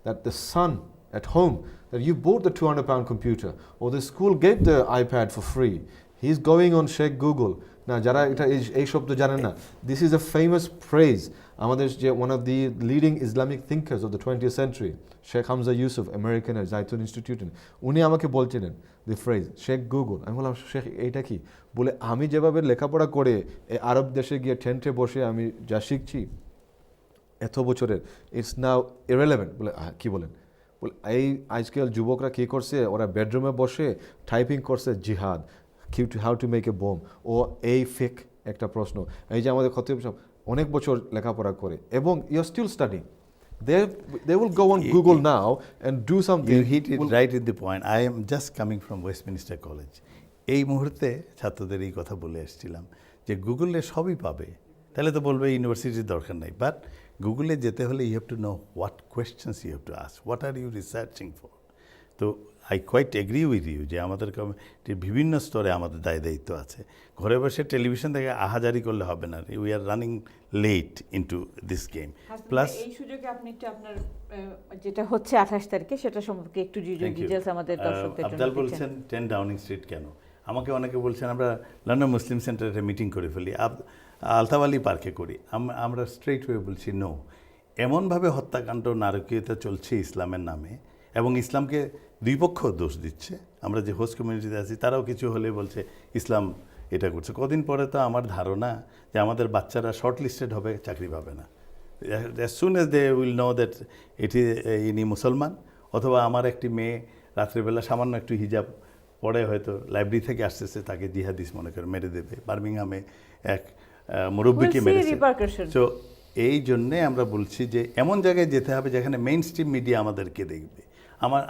That the son at home, that you bought the 200-pound computer, or the school gave the iPad for free. He's going on Sheikh Google. Now, jara eta ei shobd janen na. This is a famous phrase. Amader je one of the leading Islamic thinkers of the 20th century, Sheikh Hamza Yusuf, American at Zaitun Institute. Uni amake bolchilen the phrase Sheikh Google. আমি বললাম শেখ এইটা কি? বলে আমি যেভাবে লেখাপড়া করে এই আরব দেশে গিয়ে টেন্টে বসে আমি যা শিখছি এত বছরের, ইটস নাও ইররেলেভেন্ট। বলে কি বলেন? বলে এই আজকাল যুবকরা কী করছে, ওরা বেডরুমে বসে টাইপিং করছে জিহাদ, how to make a bomb, ও এই ফেক একটা প্রশ্ন। এই যে আমাদের খতিব সাহেব অনেক বছর লেখাপড়া করে, এবং you are still studying, they will go on Google now and do something. You hit it right at the point. I am just coming from Westminster College. এই মুহূর্তে ছাত্রদের এই কথা বলে এসেছিলাম যে গুগলে সবই পাবে, তাহলে তো বলবে ইউনিভার্সিটির দরকার নাই। বাট গুগলে যেতে হলে you have to know what questions you have to ask, what are you researching for. তো I quite agree with you যে আমাদের কমিটির বিভিন্ন স্তরে আমাদের দায় দায়িত্ব আছে। ঘরে বসে টেলিভিশন থেকে আহাজারি করলে হবে না। We are running late into this game. Plus এই সুযোগে আপনি একটু আপনার যেটা হচ্ছে 28 তারিখে সেটা সম্পর্কে একটু ডিটেইলস আমাদের দর্শকদের জন্য আফজাল বলছেন 10 ডাউনিং স্ট্রিট কেন? আমাকে অনেকে বলছেন আমরা লন্ডন মুসলিম সেন্টারে মিটিং করে ফেলি, আলতাফ আলী পার্কে করি। আমরা স্ট্রেইট ওয়ে বলছি নো। এমনভাবে হত্যাকাণ্ড নারকীয়তা চলছে ইসলামের নামে, এবং ইসলামকে দুই পক্ষ দোষ দিচ্ছে। আমরা যে হোস্ট কমিউনিটিতে আছি তারাও কিছু হলে বলছে ইসলাম এটা করছে। কদিন পরে তো আমার ধারণা যে আমাদের বাচ্চারা শর্ট লিস্টেড হবে, চাকরি পাবে না। As soon as they will know that ইনি মুসলমান, অথবা আমার একটি মেয়ে রাত্রেবেলা সামান্য একটু হিজাব পরে হয়তো লাইব্রেরি থেকে আসতেছে, তাকে জিহাদিস মনে করে মেরে দেবে। বার্মিংহামে এক মুরব্বীকে মেরেছে। সো এই জন্যে আমরা বলছি যে এমন জায়গায় যেতে হবে যেখানে মেইন স্ট্রিম মিডিয়া আমাদেরকে দেখবে।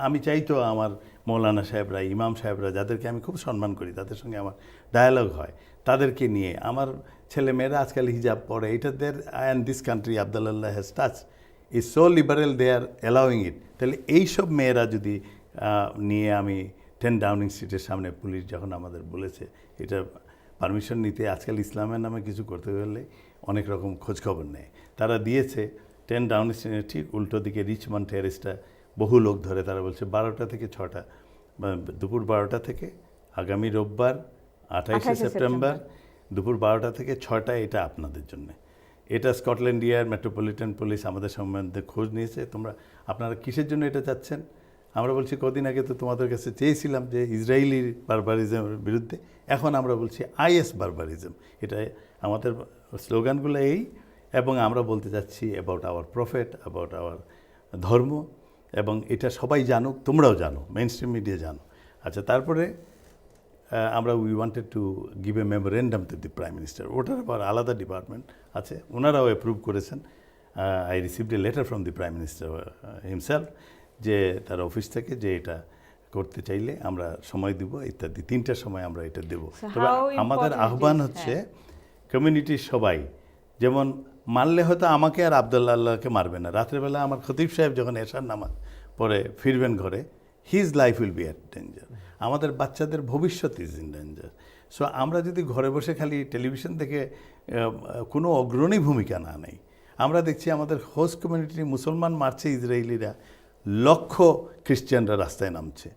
আমি চাই তো আমার মৌলানা সাহেবরা, ইমাম সাহেবরা, যাদেরকে আমি খুব সম্মান করি, তাদের সঙ্গে আমার ডায়ালগ হয়, তাদেরকে নিয়ে। আমার ছেলে মেয়েরা আজকাল হিজাব পড়ে, এটা there and this country Abdullah has touch is so liberal, they are allowing it. তাহলে এইসব মেয়েরা যদি নিয়ে আমি 10 ডাউনিং স্ট্রিটের সামনে, পুলিশ যখন আমাদের বলেছে এটা পারমিশন নিতে, আজকাল ইসলামের নামে কিছু করতে গেলে অনেক রকম খোঁজখবর নেয়। তারা দিয়েছে 10 ডাউনিং স্ট্রিটের ঠিক উল্টো দিকে রিচমন্ড টেরেসটা বহু লোক ধরে, তারা বলছে 12টা থেকে 6টা, দুপুর 12টা থেকে আগামী রোববার 28শে সেপ্টেম্বর দুপুর 12টা থেকে 6টা, এটা আপনাদের জন্য। এটা স্কটল্যান্ড ইয়ার্ড মেট্রোপলিটন পুলিশ আমাদের সম্বন্ধে খোঁজ নিয়েছে। আপনারা কিসের জন্য এটা চাচ্ছেন? আমরা বলছি কদিন আগে তো তোমাদের কাছে চেয়েছিলাম যে ইসরায়েলি বারবারিজমের বিরুদ্ধে, এখন আমরা বলছি আইএস বারবারিজম। এটা আমাদের স্লোগানগুলো এই, এবং আমরা বলতে চাচ্ছি about our prophet, about our ধর্ম, এবং এটা সবাই জানুক, তোমরাও জানো, মেইন স্ট্রিম মিডিয়া জানো। আচ্ছা, তারপরে আমরা we wanted to give a memorandum to the prime minister. ওটার আবার আলাদা ডিপার্টমেন্ট আছে, ওনারাও অ্যাপ্রুভ করেছেন। I received a letter from the prime minister himself, যে তার অফিস থেকে, যে এটা করতে চাইলে আমরা সময় দিব ইত্যাদি। 3টার সময় আমরা এটা দেব। তবে আমাদের আহ্বান হচ্ছে কমিউনিটির সবাই, যেমন মারলে হয়তো আমাকে আর আবদুল্লাহকে মারবে না, রাত্রেবেলা আমার খতিব সাহেব যখন এশার নামাজ পরে ফিরবেন ঘরে, his life will be at danger. আমাদের বাচ্চাদের ভবিষ্যৎ ইজ ইন ডেঞ্জার। সো আমরা যদি ঘরে বসে খালি টেলিভিশন থেকে কোনো অগ্রণী ভূমিকা না নেই, আমরা দেখছি আমাদের হোস্ট কমিউনিটি মুসলমান মারছে ইসরায়েলিরা, লক্ষ খ্রিস্টানরা রাস্তায় নামছে।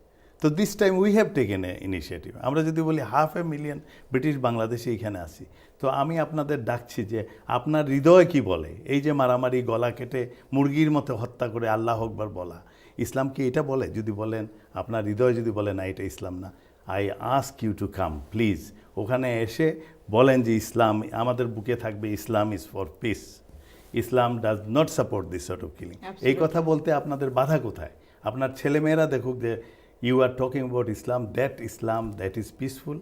তো this time we have taken A initiative. আমরা যদি বলি 500,000 ব্রিটিশ বাংলাদেশি এখানে আসি, তো আমি আপনাদের ডাকছি যে আপনার হৃদয় কি বলে? এই যে মারামারি, গলা কেটে মুরগির মতো হত্যা করে আল্লাহ আকবার বলা, ইসলাম কি এটা বলে? যদি বলেন, আপনার হৃদয় যদি বলে না এটা ইসলাম না, I ask you to come please. ওখানে এসে বলেন যে ইসলাম আমাদের বুকে থাকবে, Islam is for peace, Islam does not support this sort of killing. এই কথা বলতে আপনাদের বাধা কোথায়? আপনার ছেলেমেয়েরা দেখুক যে you are talking about Islam that is peaceful,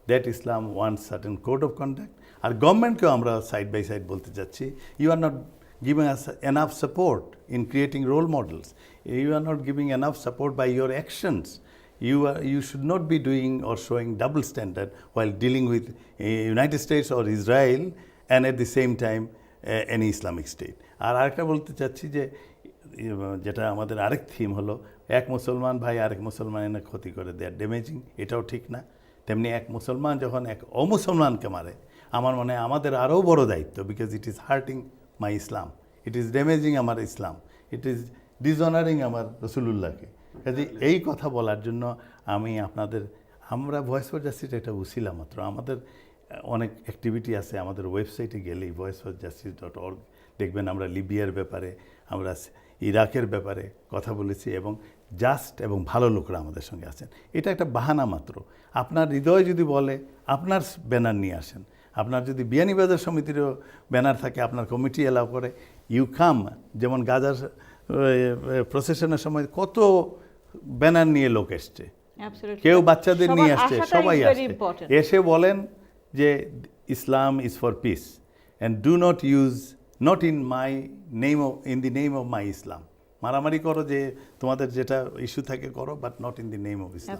that Islam wants certain code of conduct. আর গভর্নমেন্টকেও আমরা সাইড বাই সাইড বলতে চাচ্ছি, you are not giving us enough support in creating role models. You are not giving enough support by your actions. You should not be doing or showing double standard while dealing with United States or Israel and at the same time any Islamic state. আর আরেকটা বলতে চাচ্ছি যে যেটা আমাদের আরেক থিম হলো, এক মুসলমান ভাই আরেক মুসলমানের ক্ষতি করে, দে আর ড্যামেজিং, এটাও ঠিক না। তেমনি এক মুসলমান যখন এক অমুসলমানকে মারে, আমার মনে হয় আমাদের আরও বড় দায়িত্ব, because it is hurting my Islam, it is damaging আমার ইসলাম, ইট ইজ ডিসঅনারিং আমার রসুলুল্লাহকে। কাজে এই কথা বলার জন্য আমরা ভয়েস ফর জাস্টিস এটা উসিলা মাত্র। আমাদের অনেক অ্যাক্টিভিটি আছে, আমাদের ওয়েবসাইটে গেলেই voiceforjustice.org দেখবেন আমরা লিবিয়ার ব্যাপারে, আমরা ইরাকের ব্যাপারে কথা বলেছি, এবং জাস্ট এবং ভালো লোকরা আমাদের সঙ্গে আছেন। এটা একটা বাহানা মাত্র। আপনার হৃদয় যদি বলে, আপনার ব্যানার নিয়ে আসেন। আপনার যদি বিয়ানীবাজার সমিতিরও ব্যানার থাকে, আপনার কমিটি এলাও করে, ইউ কাম। যেমন গাজার প্রসেশনের সময় কত ব্যানার নিয়ে লোক এসছে, কেউ বাচ্চাদের নিয়ে আসছে, সবাই আসছে, এসে বলেন যে Islam is for peace and do not use not in the name of my Islam. মারামারি করো, যে তোমাদের যেটা ইস্যু থাকে করো, but not in the name of Islam.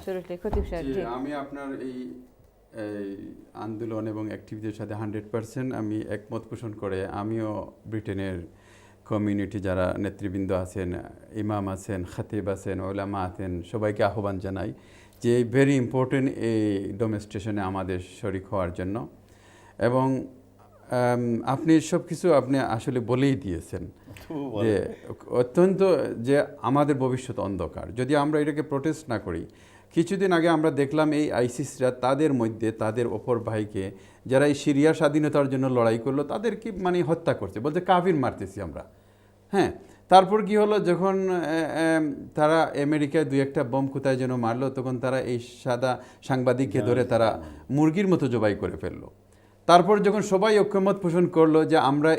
আমি আপনার এই আন্দোলন এবং অ্যাক্টিভিটির সাথে 100% আমি একমত পোষণ করে আমিও ব্রিটেনের কমিউনিটি যারা নেতৃবৃন্দ আছেন, ইমাম আছেন, খাতিব আছেন, ওলামা আছেন, সবাইকে আহ্বান জানাই যে এই ভেরি ইম্পর্টেন্ট এই ডেমনস্ট্রেশনে আমাদের শরিক হওয়ার জন্য। এবং আপনি সব কিছু আপনি আসলে বলেই দিয়েছেন যে অত্যন্ত যে আমাদের ভবিষ্যৎ অন্ধকার যদি আমরা এটাকে প্রোটেস্ট না করি। কিছুদিন আগে আমরা দেখলাম এই আইসিসরা তাদের মধ্যে তাদের অপর ভাইকে যারা এই সিরিয়া স্বাধীনতার জন্য লড়াই করলো তাদেরকে মানে হত্যা করছে, বলছে কাফির মারতেছি আমরা। হ্যাঁ, তারপর কি হলো, যখন তারা আমেরিকায় দুই একটা বোম কোথায় যেন মারলো, তখন তারা এই সাদা সাংবাদিককে ধরে তারা মুরগির মতো জবাই করে ফেললো। তারপর যখন সবাই ঐক্যমত পোষণ করলো যে আমরা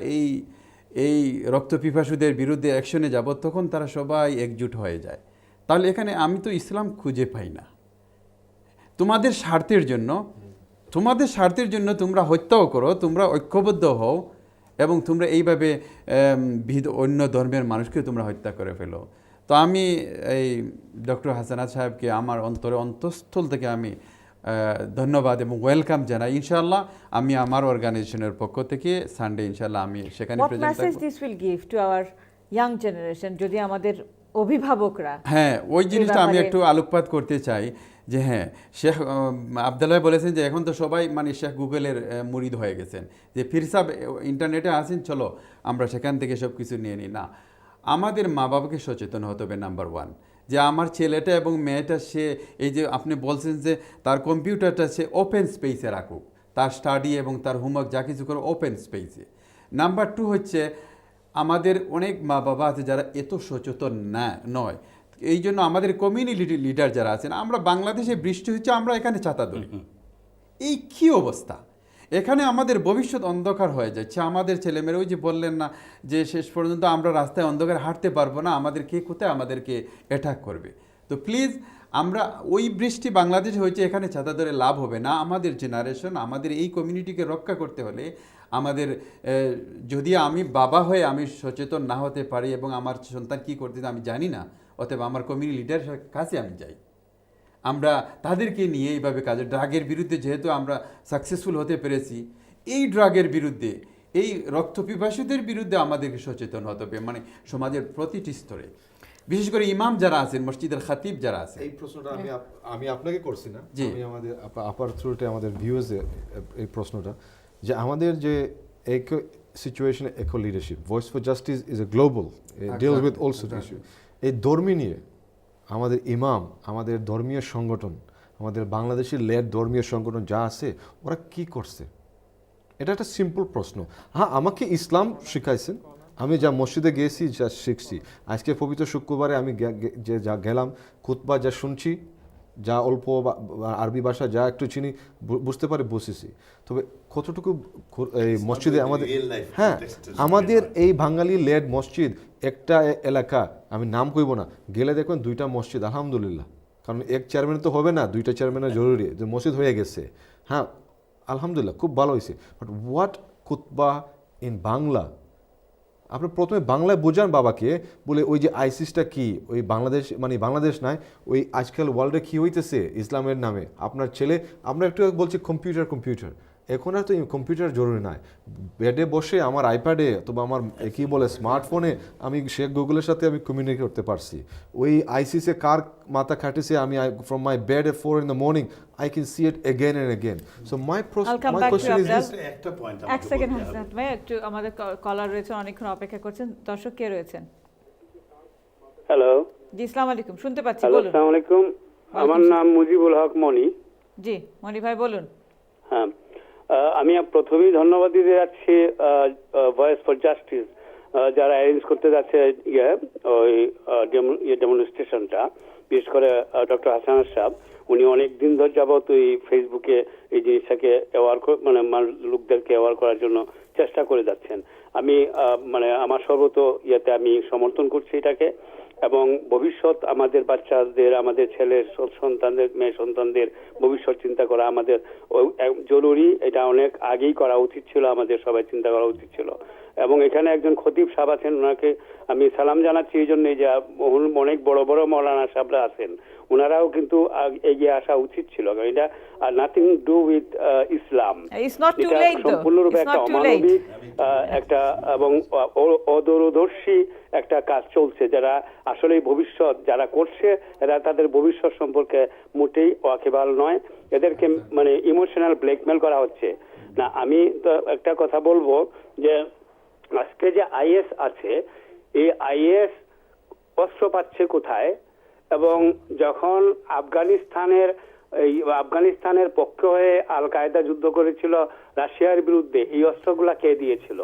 এই রক্তপিপাসুদের বিরুদ্ধে অ্যাকশনে যাব, তখন তারা সবাই একজুট হয়ে যায়। তাহলে এখানে আমি তো ইসলাম খুঁজে পাই না। তোমাদের স্বার্থের জন্য তোমরা হত্যাও করো, তোমরা ঐক্যবদ্ধ হও এবং তোমরা এইভাবে অন্য ধর্মের মানুষকে তোমরা হত্যা করে ফেলো। তো আমি এই ডক্টর হাসানাত সাহেবকে আমার অন্তঃস্থল থেকে আমি ধন্যবাদ এবং ওয়েলকাম জানাই। ইনশাআল্লাহ আমি আমার অর্গানাইজেশনের পক্ষ থেকে সানডে ইনশাআল্লাহ আমি সেখানে প্রেজেন্ট থাকব। What message this will give to our young generation যদি আমাদের অভিভাবকরা? হ্যাঁ, ওই জিনিসটা আমি একটু আলোকপাত করতে চাই যে হ্যাঁ, শেখ আবদুল্লাহ বলেছেন যে এখন তো সবাই মানে শেখ গুগলের মুরিদ হয়ে গেছেন, যে ফির সাহেব ইন্টারনেটে আসেন, চলো আমরা সেখান থেকে সব কিছু নিয়ে নিই। না, আমাদের মা বাবাকে সচেতন হতে হবে নাম্বার ওয়ান, যে আমার ছেলেটা এবং মেয়েটা সে এই যে আপনি বলছেন যে তার কম্পিউটারটা সে ওপেন স্পেসে রাখুক, তার স্টাডি এবং তার হোমওয়ার্ক যা কিছু করে ওপেন স্পেসে। নাম্বার টু হচ্ছে আমাদের অনেক মা বাবা আছে যারা এত সচেতন নয়, এই জন্য আমাদের কমিউনিটি লিডার যারা আছেন, আমরা বাংলাদেশে বৃষ্টি হচ্ছে আমরা এখানে ছাতা ধরি, এই কী অবস্থা! এখানে আমাদের ভবিষ্যৎ অন্ধকার হয়ে যাচ্ছে। আমাদের ছেলেমেয়েরা ওই যে বললেন না যে শেষ পর্যন্ত আমরা রাস্তায় অন্ধকারে হাঁটতে পারবো না, আমাদের কে কোথায় আমাদেরকে অ্যাটাক করবে। তো প্লিজ আমরা ওই বৃষ্টি বাংলাদেশে হয়েছে, এখানে ছাতা ধরে লাভ হবে না। আমাদের জেনারেশন, আমাদের এই কমিউনিটিকে রক্ষা করতে হলে আমাদের যদি আমি বাবা হয়ে আমি সচেতন না হতে পারি এবং আমার সন্তান কী করতে আমি জানি না, অতএব আমার কমিউনিটি লিডারের কাছে আমি যাই, আমরা তাদেরকে নিয়ে এইভাবে কাজে ড্রাগের বিরুদ্ধে যেহেতু আমরা সাকসেসফুল হতে পেরেছি, এই ড্রাগের বিরুদ্ধে, এই রক্তপিপাসুদের বিরুদ্ধে আমাদেরকে সচেতন হতে হবে, মানে সমাজের প্রতিটি স্তরে, বিশেষ করে ইমাম যারা আছেন, মসজিদের খাতিব যারা আছেন। এই প্রশ্নটা আমি আপনাকে করছি না, আমি আমাদের আপার থ্রুতে আমাদের ভিউয়ার্সদের এই প্রশ্নটা, যে আমাদের যে situation echo leadership, voice for justice is a global, deals with all issue. এই ধর্মী নিয়ে আমাদের ইমাম, আমাদের ধর্মীয় সংগঠন, আমাদের বাংলাদেশের লেড ধর্মীয় সংগঠন যা আছে, ওরা কি করছে? এটা একটা সিম্পল প্রশ্ন। হ্যাঁ, আমাকে ইসলাম শিখাইছেন, আমি যা মসজিদে গিয়েছি, যা শিখছি, আজকে পবিত্র শুক্রবারে আমি যে যা গেলাম, খুতবা যা শুনছি, যা অল্প আরবি ভাষা যা একটু চিনি, বুঝতে পারি, বসেছি। তবে কতটুকু এই মসজিদে আমাদের, হ্যাঁ, আমাদের এই বাঙালি লেড মসজিদ, একটা এলাকা আমি নাম কইব না, গেলে দেখবেন দুইটা মসজিদ, আলহামদুলিল্লাহ। কারণ এক চেয়ারম্যান তো হবে না, দুইটা চেয়ারম্যানের জরুরি, যে মসজিদ হয়ে গেছে, হ্যাঁ আলহামদুলিল্লাহ, খুব ভালো হয়েছে। বাট হোয়াট খুতবা ইন বাংলা? আপনি প্রথমে বাংলায় বোঝান বাবাকে, বলে ওই যে আইসিসটা কি, ওই বাংলাদেশ মানে বাংলাদেশ নয়, ওই আজকাল ওয়ার্ল্ডে কী হইতেছে ইসলামের নামে। আপনার ছেলে, আমরা একটু বলছি কম্পিউটার, এখন আর তো কম্পিউটার জরুরি নয়, বেডে বসে আমার আইপ্যাডে অথবা আমার কী বলে স্মার্টফোনে আমি শেখ গুগলের সাথে আমি কমিউনিকেট করতে পারছি। ওই আইসিসে কার মাথা খাটেছে, আমি from my bed at 4 in the morning I can see it again and again. So my question is this. একটা পয়েন্ট এক সেকেন্ড হাসনাত ভাই, একটু আমাদের কলার রয়েছে, অনেকক্ষণ অপেক্ষা করছেন। দর্শক কে রয়েছেন? হ্যালো, জি আসসালামু আলাইকুম, শুনতে পাচ্ছি, হ্যালো, বলুন। আসসালামু আলাইকুম, আমার নাম মুজিবুল হক মনি। জি মনি ভাই বলুন। হ্যাঁ, আমি প্রথমেই ধন্যবাদ দিতে যাচ্ছি ভয়েস ফর জাস্টিস যারা অ্যারেঞ্জ করতে যাচ্ছে ওই ডেমনস্ট্রেশনটা, বিশেষ করে ডক্টর হাসানাত সাহেব। উনি অনেক দিন ধরে যাবত ওই ফেসবুকে এই জিনিসটাকে মানে লোকদেরকে অ্যাওয়ার করার জন্য চেষ্টা করে যাচ্ছেন। আমি মানে আমার সর্বত ইয়েতে আমি সমর্থন করছি এটাকে, এবং ভবিষ্যৎ আমাদের বাচ্চাদের, আমাদের ছেলের সন্তানদের, মেয়ে সন্তানদের ভবিষ্যৎ চিন্তা করা আমাদের জরুরি। এটা অনেক আগেই করা উচিত ছিল, আমাদের সবাই চিন্তা করা উচিত ছিল। এবং এখানে একজন খতিব সাহেব আছেন, ওনাকে আমি সালাম জানাচ্ছি এই জন্যই যে অনেক বড় বড় মৌলানা সাহেবরা আছেন, ওনারাও কিন্তু এগিয়ে আসা উচিত ছিল। এটা nothing do with Islam, It's not too late though. সম্পূর্ণরূপে It's একটা not too late. অমানবিক একটা এবং অদূরদর্শী একটা কাজ চলছে। যারা আসলে ভবিষ্যৎ যারা করছে এরা তাদের ভবিষ্যৎ সম্পর্কে মোটেই ওয়াকিবহাল নয়, এদেরকে মানে ইমোশনাল ব্ল্যাকমেল করা হচ্ছে। না, আমি তো একটা কথা বলবো যে আজকে যে আইএস আছে, এই আইএস অস্ত্র পাচ্ছে কোথায়? এবং যখন আফগানিস্তানের পক্ষে হয়ে আল কায়দা যুদ্ধ করেছিল রাশিয়ার বিরুদ্ধে, এই অস্ত্রগুলা কে দিয়েছিল?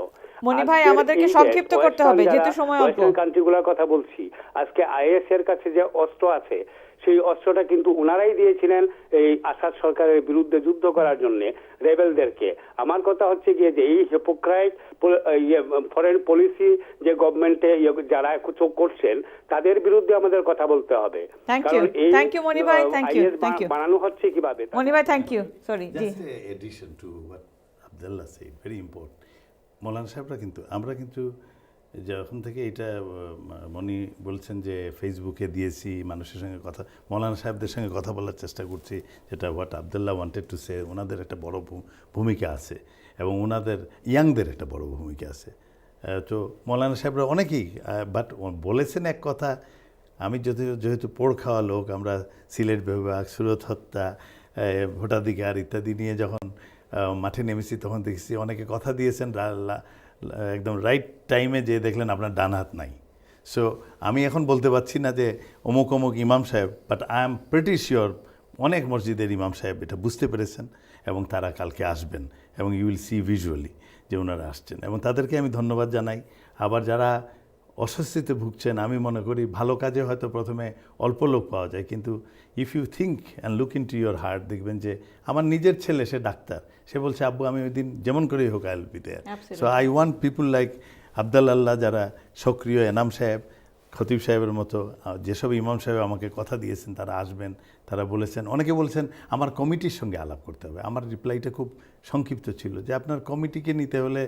মনি ভাই, আমাদেরকে সংক্ষিপ্ত করতে হবে যেহেতু সময় অল্প। কান্ট্রিগুলোর কথা বলছি। আজকে আইএস এর কাছে যে অস্ত্র আছে, সেই অস্ত্রটা কিন্তু উনারাই দিয়েছিলেন এই আসাদ সরকারের বিরুদ্ধে যুদ্ধ করার জন্য রেবেলদেরকে। আমার কথা হচ্ছে গিয়ে যে এই হিপোক্রাইট ফরেন পলিসি যে গভর্নমেন্টে যারা করছেন তাদের বিরুদ্ধে আমাদের কথা বলতে হবে। থ্যাংক ইউ মনি ভাই, থ্যাংক ইউ বানানো হচ্ছে কিভাবে? মনি ভাই, থ্যাংক ইউ। সরি, জি, just addition to what Abdullah said, very important. মৌলানা সাহেবরা কিন্তু আমরা কিন্তু যখন থেকে এটা মনি বলছেন যে ফেসবুকে দিয়েছি, মানুষের সঙ্গে কথা, মৌলানা সাহেবদের সঙ্গে কথা বলার চেষ্টা করছি, যেটা what Abdullah wanted to say, ওনাদের একটা বড় ভূমিকা আছে এবং ওনাদের ইয়াংদের একটা বড় ভূমিকা আছে। তো মৌলানা সাহেবরা অনেকেই বাট বলেছেন এক কথা, আমি যেহেতু পোড় খাওয়া লোক, আমরা সিলেট বিভাগ, সুরত হত্যা, ভোটাধিকার ইত্যাদি নিয়ে যখন মাঠে নেমেছি তখন দেখছি অনেকে কথা দিয়েছেন, একদম রাইট টাইমে যে দেখলেন আপনার ডান হাত নাই। সো আমি এখন বলতে পারছি না যে অমুক অমুক ইমাম সাহেব, but I am pretty sure অনেক মসজিদের ইমাম সাহেব এটা বুঝতে পেরেছেন এবং তারা কালকে আসবেন এবং ইউ উইল সি ভিজুয়ালি যে ওনারা আসছেন এবং তাদেরকে আমি ধন্যবাদ জানাই। আবার যারা অস্বস্তিতে ভুগছেন, আমি মনে করি ভালো কাজে হয়তো প্রথমে অল্প লোক পাওয়া যায়, কিন্তু if you think and look in to your heart, দেখবেন যে আমার নিজের ছেলে, সে ডাক্তার, সে বলছে আব্বু আমি ওই দিন যেমন করেই হোক I will be there. So I want people like Abdullah, যারা সক্রিয়, এনাম সাহেব, খতিব সাহেবের মতো যেসব ইমাম সাহেব আমাকে কথা দিয়েছেন তারা আসবেন। তারা বলেছেন, অনেকে বলছেন আমার কমিটির সঙ্গে আলাপ করতে হবে। আমার রিপ্লাইটা খুব সংক্ষিপ্ত ছিল যে আপনার কমিটিকে নিতে হলে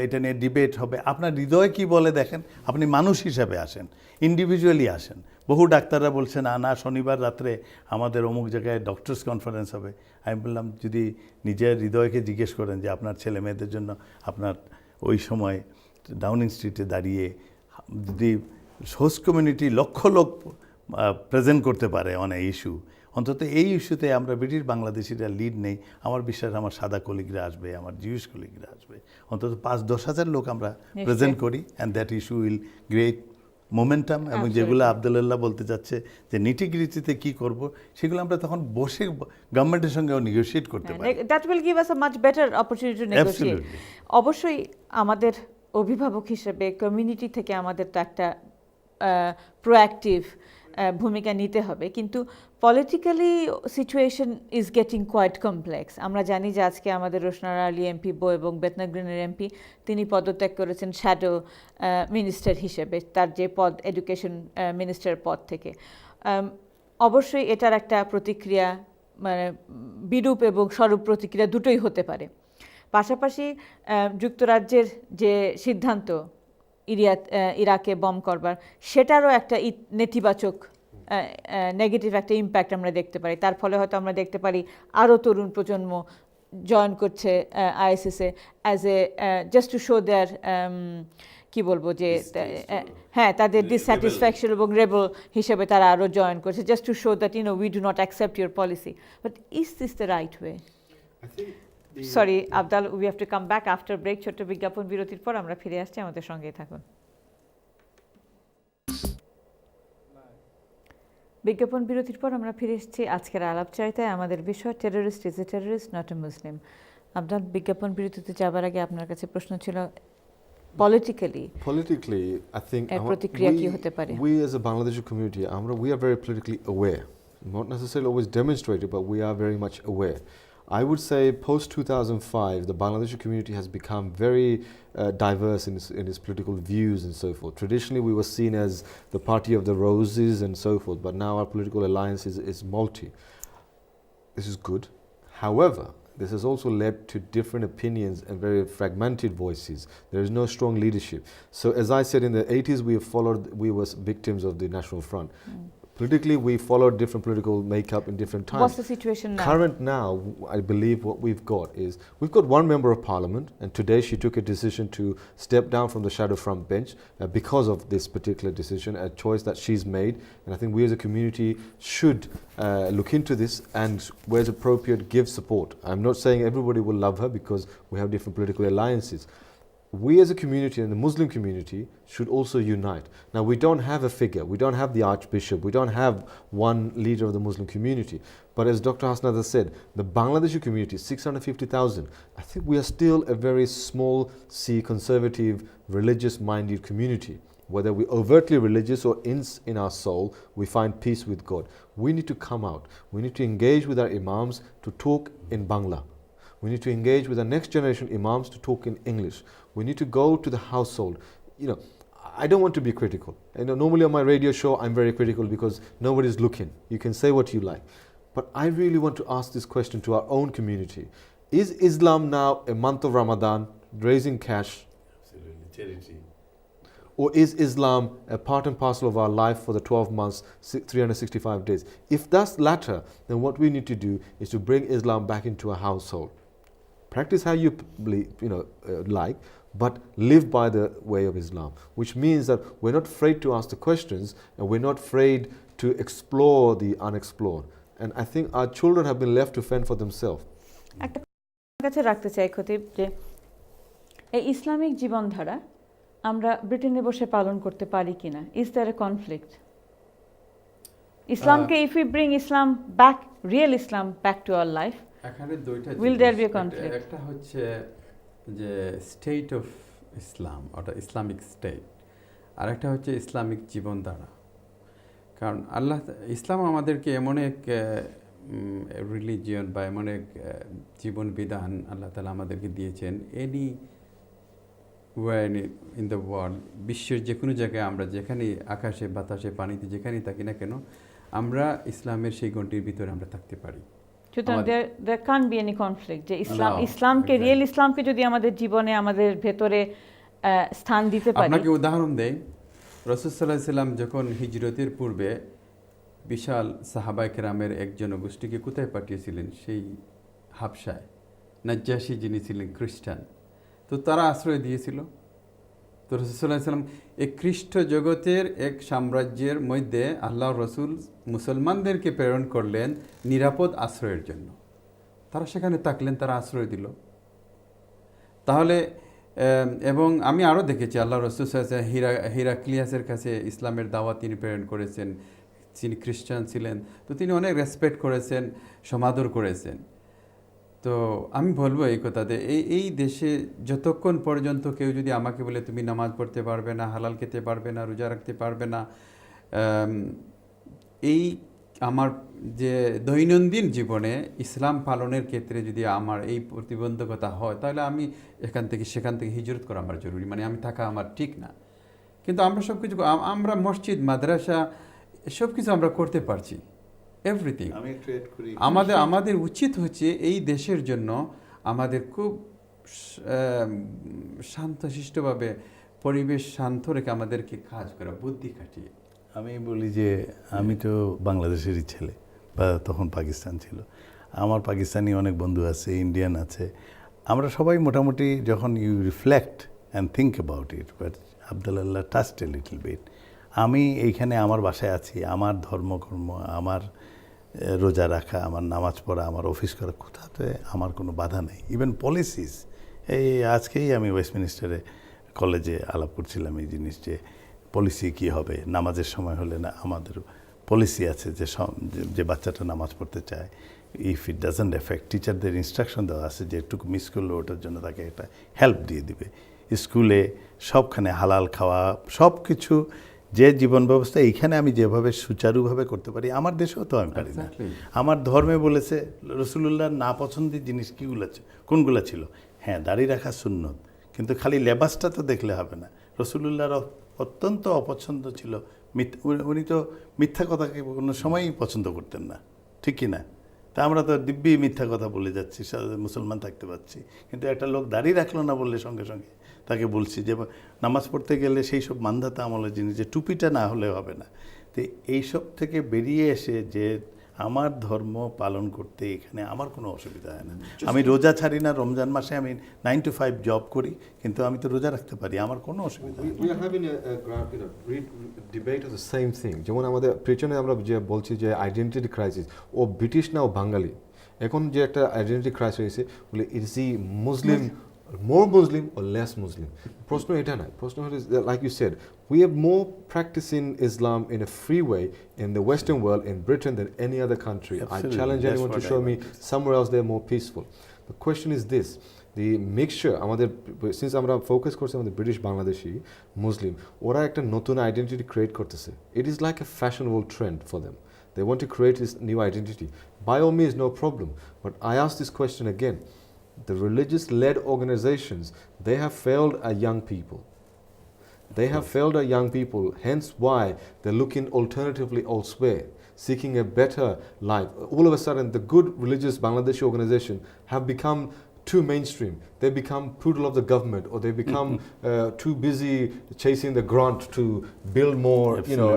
এটা নিয়ে ডিবেট হবে, আপনার হৃদয় কি বলে দেখেন, আপনি মানুষ হিসাবে আসেন, ইন্ডিভিজুয়ালি আসেন। বহু ডাক্তাররা বলছেন না শনিবার রাত্রে আমাদের অমুক জায়গায় ডক্টরস কনফারেন্স হবে। আমি বললাম যদি নিজের হৃদয়কে জিজ্ঞেস করেন যে আপনার ছেলে মেয়েদের জন্য আপনার ওই সময় ডাউনিং স্ট্রিটে দাঁড়িয়ে যদি হোস্ট কমিউনিটি লক্ষ লোক প্রেজেন্ট করতে পারে অনেক ইস্যু, অন্তত এই ইস্যুতে আমরা ব্রিটিশ বাংলাদেশিরা লিড নেই, আমার বিশ্বাস আমার সাদা কলিগরা আসবে, আমার জিউস কলিগরা আসবে, অন্তত 5-10 হাজার লোক আমরা প্রেজেন্ট করি, and that issue will great momentum. এবং যেগুলো আব্দুল্লাহ বলতে চাচ্ছে যে নিটিগ্রিটিতে কি করব, সেগুলো আমরা তখন বসে গভর্নমেন্টের সঙ্গেও নেগোশিয়েট করতে পারি। That will give us a much better opportunity to negotiate. অবশ্যই আমাদের অভিভাবক হিসেবে কমিউনিটি থেকে আমাদের তো একটা প্রোঅ্যাক্টিভ ভূমিকা নিতে হবে, কিন্তু politically situation is getting quite complex. আমরা জানি যে আজকে আমাদের রোশনার আলী এমপি বো এবং বেতনা গ্রিনের এমপি, তিনি পদত্যাগ করেছেন শ্যাডো মিনিস্টার হিসেবে, তার যে পদ এডুকেশন মিনিস্টার পদ থেকে। অবশ্যই এটার একটা প্রতিক্রিয়া, মানে বিরূপ এবং স্বরূপ প্রতিক্রিয়া দুটোই হতে পারে। পাশাপাশি যুক্তরাজ্যের যে সিদ্ধান্ত ইরাকে বম করবার, সেটারও একটা নেতিবাচক নেগেটিভ একটা ইম্প্যাক্ট আমরা দেখতে পারি। তার ফলে হয়তো আমরা দেখতে পারি আরও তরুণ প্রজন্ম জয়েন করছে আইএসএসে as a just to show their কি বলবো যে হ্যাঁ তাদের ডিসস্যাটিসফ্যাকশন এবং রেবল হিসেবে তারা আরও জয়েন করছে, just to show that we do not accept your policy. But is this the right way? Sorry Abdal, we have to come back after break. ছোট্ট বিজ্ঞাপন বিরতির পর আমরা ফিরে আসছি, আমাদের সঙ্গেই থাকুন। বিজ্ঞাপন বিরতির পর আমরা ফিরে এসেছি আজকের আলাপচারিতায়। আমাদের বিষয় terrorist is a terrorist not a Muslim. Abdal, বিজ্ঞাপন বিরতিতে যাবার আগে আপনার কাছে প্রশ্ন ছিল politically I think we as a Bangladeshi community, we are very politically aware, not necessarily always demonstrated, but we are very much aware. I would say post 2005 the Bangladeshi community has become very diverse in its political views and so forth. Traditionally we were seen as the party of the roses and so forth, but now our political alliance is multi. This is good. However, this has also led to different opinions and very fragmented voices. There is no strong leadership. So as I said, in the 80s, we were victims of the National Front. Politically, we followed different political makeup in different times. What's the situation now? Current now, I believe what we've got is, we've got one member of parliament, and today she took a decision to step down from the shadow front bench because of this particular decision, a choice that she's made. And I think we as a community should look into this and, where it's appropriate, give support. I'm not saying everybody will love her because we have different political alliances. We as a community and the Muslim community should also unite. Now, we don't have a figure, we don't have the Archbishop, we don't have one leader of the Muslim community. But as Dr. Hasnada said, the Bangladeshi community, 650,000, I think we are still a very small C, conservative, religious-minded community. Whether we're overtly religious or in our soul, we find peace with God. We need to come out. We need to engage with our imams to talk in Bangla. We need to engage with our next generation imams to talk in English. We need to go to the household. You know, I don't want to be critical. You know, normally on my radio show, I'm very critical because nobody's looking. You can say what you like. But I really want to ask this question to our own community. Is Islam now a month of Ramadan, raising cash? Absolutely, charity. Or is Islam a part and parcel of our life for the 12 months, 365 days? If that's latter, then what we need to do is to bring Islam back into a household. Practice how you like, but live by the way of Islam, which means that we're not afraid to ask the questions and we're not afraid to explore the unexplored. And I think our children have been left to fend for themselves. একটা কাছে রাখতে চাই খতিব যে এই ইসলামিক জীবনধারা আমরা ব্রিটেনে বসে পালন করতে পারি কিনা, ইজ দেয়ার এ কনফ্লিক্ট? ইসলামকে if we bring Islam back, real Islam back to our life, এখানে দুইটা Will there be a conflict? একটা হচ্ছে যে স্টেট অফ ইসলাম, অর্থাৎ ইসলামিক স্টেট, আর একটা হচ্ছে ইসলামিক জীবনধারা। কারণ ইসলাম আমাদেরকে এমন এক রিলিজিয়ন বা এমন এক জীবন বিধান আল্লাহ তাআলা আমাদেরকে দিয়েছেন, any war in the world, বিশ্বের যে কোনো জায়গায় আমরা যেখানে আকাশে বাতাসে পানিতে যেখানেই থাকি না কেন, আমরা ইসলামের সেই গণ্ডির ভিতরে আমরা থাকতে পারি। সুতরাং there can't be any conflict যে ইসলামকে রিয়েল ইসলামকে যদি আমাদের জীবনে আমাদের ভেতরে স্থান দিতে পারি। আপনাকে উদাহরণ দেই, রাসূল সাল্লাল্লাহু আলাইহি সাল্লাম যখন হিজরতের পূর্বে বিশাল সাহাবায়ে কেরামের এক জনগোষ্ঠীকে কোথায় পাঠিয়েছিলেন? সেই হাবশায়। নাজ্জাশী যিনি ছিলেন খ্রিস্টান, তো তারা আশ্রয় দিয়েছিল। তো রাসূল সাল্লাল্লাহু আলাইহি সাল্লাম এই খ্রিস্ট জগতের এক সাম্রাজ্যের মধ্যে আল্লাহর রাসূল মুসলমানদেরকে প্রেরণ করলেন নিরাপদ আশ্রয়ের জন্য। তারা সেখানে থাকলেন, তারা আশ্রয় দিল। তাহলে এবং আমি আরও দেখেছি আল্লাহ রাসূল সাল্লাল্লাহু আলাইহি ওয়াসাল্লাম হিরাক্লিয়াসের কাছে ইসলামের দাওয়াত তিনি প্রেরণ করেছেন, যিনি খ্রিস্টান ছিলেন, তো তিনি অনেক রেসপেক্ট করেছেন, সমাদর করেছেন। তো আমি বলবো এই কথাতে, এই দেশে যতক্ষণ পর্যন্ত কেউ যদি আমাকে বলে তুমি নামাজ পড়তে পারবে না, হালাল খেতে পারবে না, রোজা রাখতে পারবে না, এই আমার যে দৈনন্দিন জীবনে ইসলাম পালনের ক্ষেত্রে যদি আমার এই প্রতিবন্ধকতা হয়, তাহলে আমি সেখান থেকে হিজরত করা আমার জরুরি, মানে আমি থাকা আমার ঠিক না। কিন্তু আমরা সব কিছু, আমরা মসজিদ মাদ্রাসা সব কিছু আমরা করতে পারছি, এভরিথিং। আমাদের উচিত হচ্ছে এই দেশের জন্য আমাদের খুব শান্তশিষ্টভাবে পরিবেশ শান্ত রেখে আমাদেরকে কাজ করা, বুদ্ধি খাটিয়ে। আমি বলি যে আমি তো বাংলাদেশেরই ছেলে, বা তখন পাকিস্তান ছিল। আমার পাকিস্তানি অনেক বন্ধু আছে, ইন্ডিয়ান আছে। আমরা সবাই মোটামুটি যখন you reflect and think about it, but Abdullah touched a little bit. আমি এইখানে আমার বাসায় আছি, আমার ধর্মকর্ম, আমার রোজা রাখা, আমার নামাজ পড়া, আমার অফিস করা, কোথাতে আমার কোনো বাধা নেই। ইভেন পলিসিস, এই আজকেই আমি ওয়েস্টমিনিস্টারে কলেজে আলাপ করছিলাম এই জিনিস, যে পলিসি কী হবে নামাজের সময় হলে। না, আমাদের পলিসি আছে যে বাচ্চাটা নামাজ পড়তে চায়, ইফ ইট ডাজন্ট এফেক্ট, টিচারদের ইনস্ট্রাকশন দেওয়া আছে যে একটু মিস করলে ওটার জন্য তাকে একটা হেল্প দিয়ে দিবে। স্কুলে সবখানে হালাল খাওয়া, সব কিছু, যে জীবন ব্যবস্থা এইখানে আমি যেভাবে সুচারুভাবে করতে পারি, আমার দেশেও তো আমি পারি না। আমার ধর্মে বলেছে, রাসূলুল্লাহর না পছন্দের জিনিস কোনগুলো ছিল? হ্যাঁ, দাড়ি রাখা সুন্নত, কিন্তু খালি লেবাসটা তো দেখলে হবে না। রাসূলুল্লাহর অত্যন্ত অপছন্দ ছিল উনি তো মিথ্যা কথাকে কোনো সময়ই পছন্দ করতেন না, ঠিক কি না? তা আমরা তো দিব্যি মিথ্যা কথা বলে যাচ্ছি, মুসলমান থাকতে পারছি, কিন্তু একটা লোক দাড়ি রাখলো না বললে সঙ্গে সঙ্গে তাকে বলছি যে নামাজ পড়তে গেলে সেই সব মান্ধাতা আমলের জিনিস, যে টুপিটা না হলে হবে না। তো এইসব থেকে বেরিয়ে এসে যে আমার ধর্ম পালন করতে এখানে আমার কোনো অসুবিধা হয় না। আমি রোজা ছাড়ি না, রমজান মাসে আমি 9 to 5 জব করি, কিন্তু আমি তো রোজা রাখতে পারি, আমার কোনো অসুবিধা হয় না। We are having debate of the same thing. যেমন আমাদের পেছনে আমরা যে বলছি যে আইডেন্টিটি ক্রাইসিস, ও ব্রিটিশ না ও বাঙালি, এখন যে একটা আইডেন্টিটি ক্রাইসিস হয়েছে বলে is he Muslim, more Muslim or less Muslim? প্রশ্ন এটা না, প্রশ্ন হলো like you said, we have more practicing Islam in a free way in the Western world, in Britain, than any other country. Absolutely. I challenge That's anyone to what show I me wanted. somewhere else they're more peaceful. The question is this: the mixture আমাদের, since আমরা ফোকাস করছি আমাদের ব্রিটিশ বাংলাদেশি মুসলিম, ওরা একটা নতুন আইডেন্টিটি ক্রিয়েট করতেছে. It is like a fashionable trend for them. They want to create this new identity. By all means, no problem. But I ask this question again. The religious-led organizations, they have failed our young people. They have failed our young people, hence why they're looking alternatively elsewhere, seeking a better life. All of a sudden, the good religious Bangladeshi organization have become too mainstream. They become poodle of the government, or they become too busy chasing the grant to build more,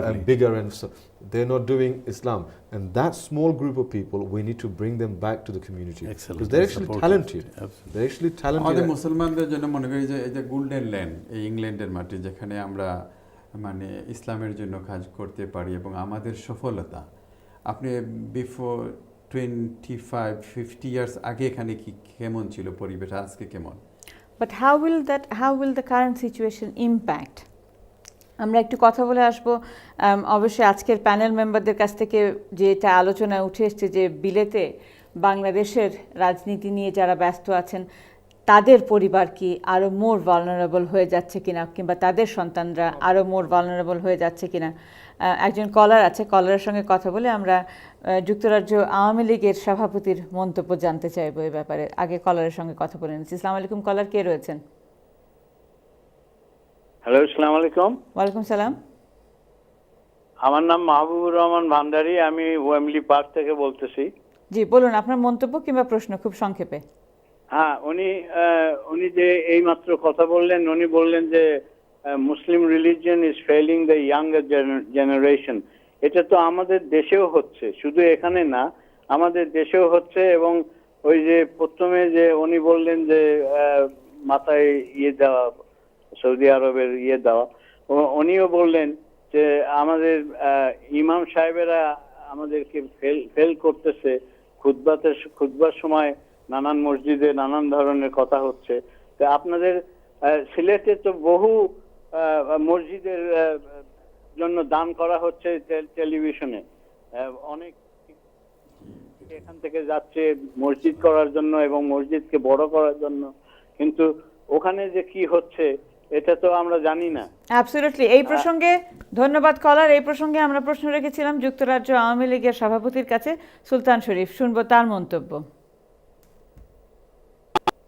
and bigger, and so they're not doing Islam. And that small group of people, we need to bring them back to the community. Excellent. Because they're actually talented. They're actually talented. আমাদের মুসলমানদের জন্য মনে করি যে এই যে গোল্ডেন ল্যান্ড, এই ইংল্যান্ডের মাটি, যেখানে আমরা মানে ইসলামের জন্য কাজ করতে পারি, এবং আমাদের সফলতা, আপনি বিফোর 25-50 ইয়ার্স আগে এখানে কি কেমন ছিল পরিবেশ, আজকে কেমন? But how will the current situation impact? আমরা একটু কথা বলে আসবো অবশ্যই আজকের প্যানেল মেম্বারদের কাছ থেকে, যেটা আলোচনায় উঠে এসছে যে বিলেতে বাংলাদেশের রাজনীতি নিয়ে যারা ব্যস্ত আছেন তাদের পরিবার কি আরও মোর ভালনারেবল হয়ে যাচ্ছে কিনা, কিংবা তাদের সন্তানরা আরও মোর ভালনারেবল হয়ে যাচ্ছে কিনা। একজন কলার আছে, কলারের সঙ্গে কথা বলে আমরা যুক্তরাজ্য আওয়ামী লীগের সভাপতির মন্তব্য জানতে চাইবো এই ব্যাপারে। আগে কলারের সঙ্গে কথা বলে নিচ্ছি। আসসালামু আলাইকুম। কলার কে রয়েছেন? হ্যালো, আসসালামু আলাইকুম। ওয়ালাইকুম সালাম। আমার নাম মাহবুবুর রহমান ভান্ডারী, আমি ওয়েমলি পার্ক থেকে বলতেছি। জি বলুন আপনার মন্তব্য কিংবা প্রশ্ন, খুব সংক্ষেপে। হ্যাঁ, উনি যে এইমাত্র কথা বললেন, উনি বললেন যে Muslim religion is failing the younger generation. এটা তো আমাদের দেশেও হচ্ছে, শুধু এখানে না, আমাদের দেশেও হচ্ছে। এবং ওই যে প্রথমে যে উনি বললেন যে মাথায় দেওয়া, সৌদি আরবের দেওয়া, উনিও বললেন যে আমাদের ইমাম সাহেবেরা আমাদেরকে ফেল করতেছে। খুতবার সময় নানান মসজিদে নানান ধরনের কথা হচ্ছে। তো আপনাদের সিলেটে তো বহু মসজিদের জন্য দান করা হচ্ছে টেলিভিশনে, অনেক এখান থেকে যাচ্ছে মসজিদ করার জন্য এবং মসজিদকে বড় করার জন্য, কিন্তু ওখানে যে কি হচ্ছে এটা তো আমরা জানি না। অ্যাবসলিউটলি। এই প্রসঙ্গে ধন্যবাদ কলার। এই প্রসঙ্গে আমরা প্রশ্ন রেখেছিলাম যুক্তরাজ্য আওয়ামী লীগের সভাপতির কাছে, সুলতান শরীফ, শুনবো তার মন্তব্য।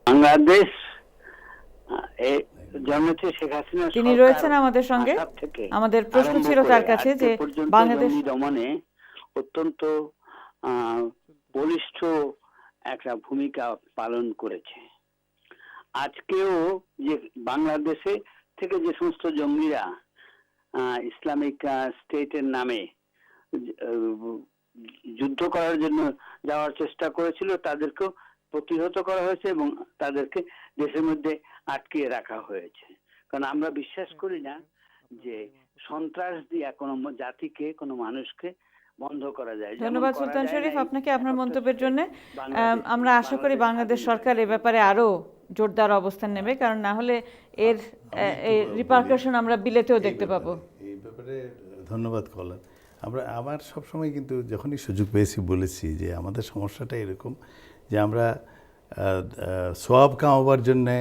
বাংলাদেশ জন্মেছে শেখ হাসিনা, তিনি রয়েছেন আমাদের সঙ্গে। আমাদের প্রশ্ন ছিল তার কাছে যে বাংলাদেশ দমনে অত্যন্ত বলিষ্ঠ একটা ভূমিকা পালন করেছে। আজকেও যে বাংলাদেশে থেকে যে সমস্ত জঙ্গিরা ইসলামিক স্টেটের নামে যুদ্ধ করার জন্য যাওয়ার চেষ্টা করেছিল, তাদেরকেও প্রতিহত করা হয়েছে এবং তাদেরকে দেশের মধ্যে আটকিয়ে রাখা হয়েছে। কারণ আমরা বিশ্বাস করি না যে সন্ত্রাস দিয়ে কোনো জাতিকে, কোনো মানুষকে বন্ধ করা যায়। ধন্যবাদ সুলতান শরীফ আপনাকে আপনার মন্তব্যের জন্য। আমরা আশা করি বাংলাদেশ সরকার এ ব্যাপারে আরো জোরদার অবস্থান নেবে, কারণ না হলে এর রিপারকাশন আমরা বিলেতেও দেখতে পাবো। এই ব্যাপারে ধন্যবাদ কলার। আমার সবসময় কিন্তু যখনই সুযোগ পেয়েছি বলেছি যে আমাদের সমস্যাটা এরকম যে আমরা সোয়াব কামাবার জন্যে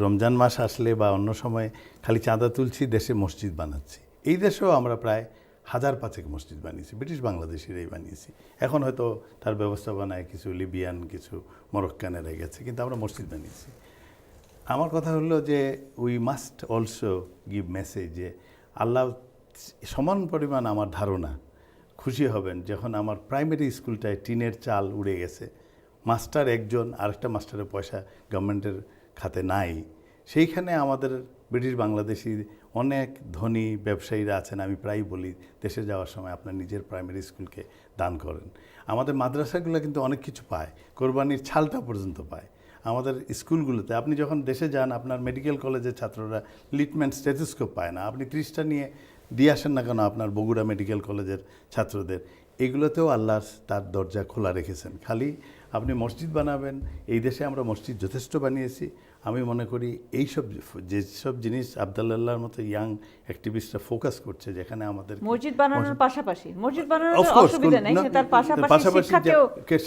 রমজান মাস আসলে বা অন্য সময় খালি চাঁদা তুলছি, দেশে মসজিদ বানাচ্ছি। এই দেশেও আমরা প্রায় 1000-5 মসজিদ বানিয়েছি, ব্রিটিশ বাংলাদেশিরাই বানিয়েছি। এখন হয়তো তার ব্যবস্থাপনায় কিছু লিবিয়ান, কিছু মরক্কানেরা গেছে, কিন্তু আমরা মসজিদ বানিয়েছি। আমার কথা হলো যে we must also give message যে আল্লাহ সমান পরিমাণ, আমার ধারণা, খুশি হবেন যখন আমার প্রাইমারি স্কুলটায় টিনের চাল উড়ে গেছে, মাস্টার একজন, আরেকটা মাস্টারের পয়সা গভর্নমেন্টের খাতে নাই। সেইখানে আমাদের ব্রিটিশ বাংলাদেশি অনেক ধনী ব্যবসায়ীরা আছেন। আমি প্রায়ই বলি দেশে যাওয়ার সময় আপনার নিজের প্রাইমারি স্কুলকে দান করেন। আমাদের মাদ্রাসাগুলো কিন্তু অনেক কিছু পায়, কোরবানির ছালটা পর্যন্ত পায়। আমাদের স্কুলগুলোতে আপনি যখন দেশে যান, আপনার মেডিকেল কলেজের ছাত্ররা লিটমেন্ট স্টেথোস্কোপ পায় না, আপনি 30টা নিয়ে দিয়ে আসেন না কেন আপনার বগুড়া মেডিকেল কলেজের ছাত্রদের, এগুলোতেও আল্লাহ তার দরজা খোলা রেখেছেন। খালি আপনি মসজিদ বানাবেন, এই দেশে আমরা মসজিদ যথেষ্ট বানিয়েছি। আমি মনে করি এইসব যেসব জিনিস আবদুল্লাহর মতো ইয়াং অ্যাক্টিভিস্টরা ফোকাস করছে, যেখানে আমাদের মসজিদ বানানোর পাশাপাশি মসজিদ বানানোর অসুবিধা নেই, তার পাশাপাশি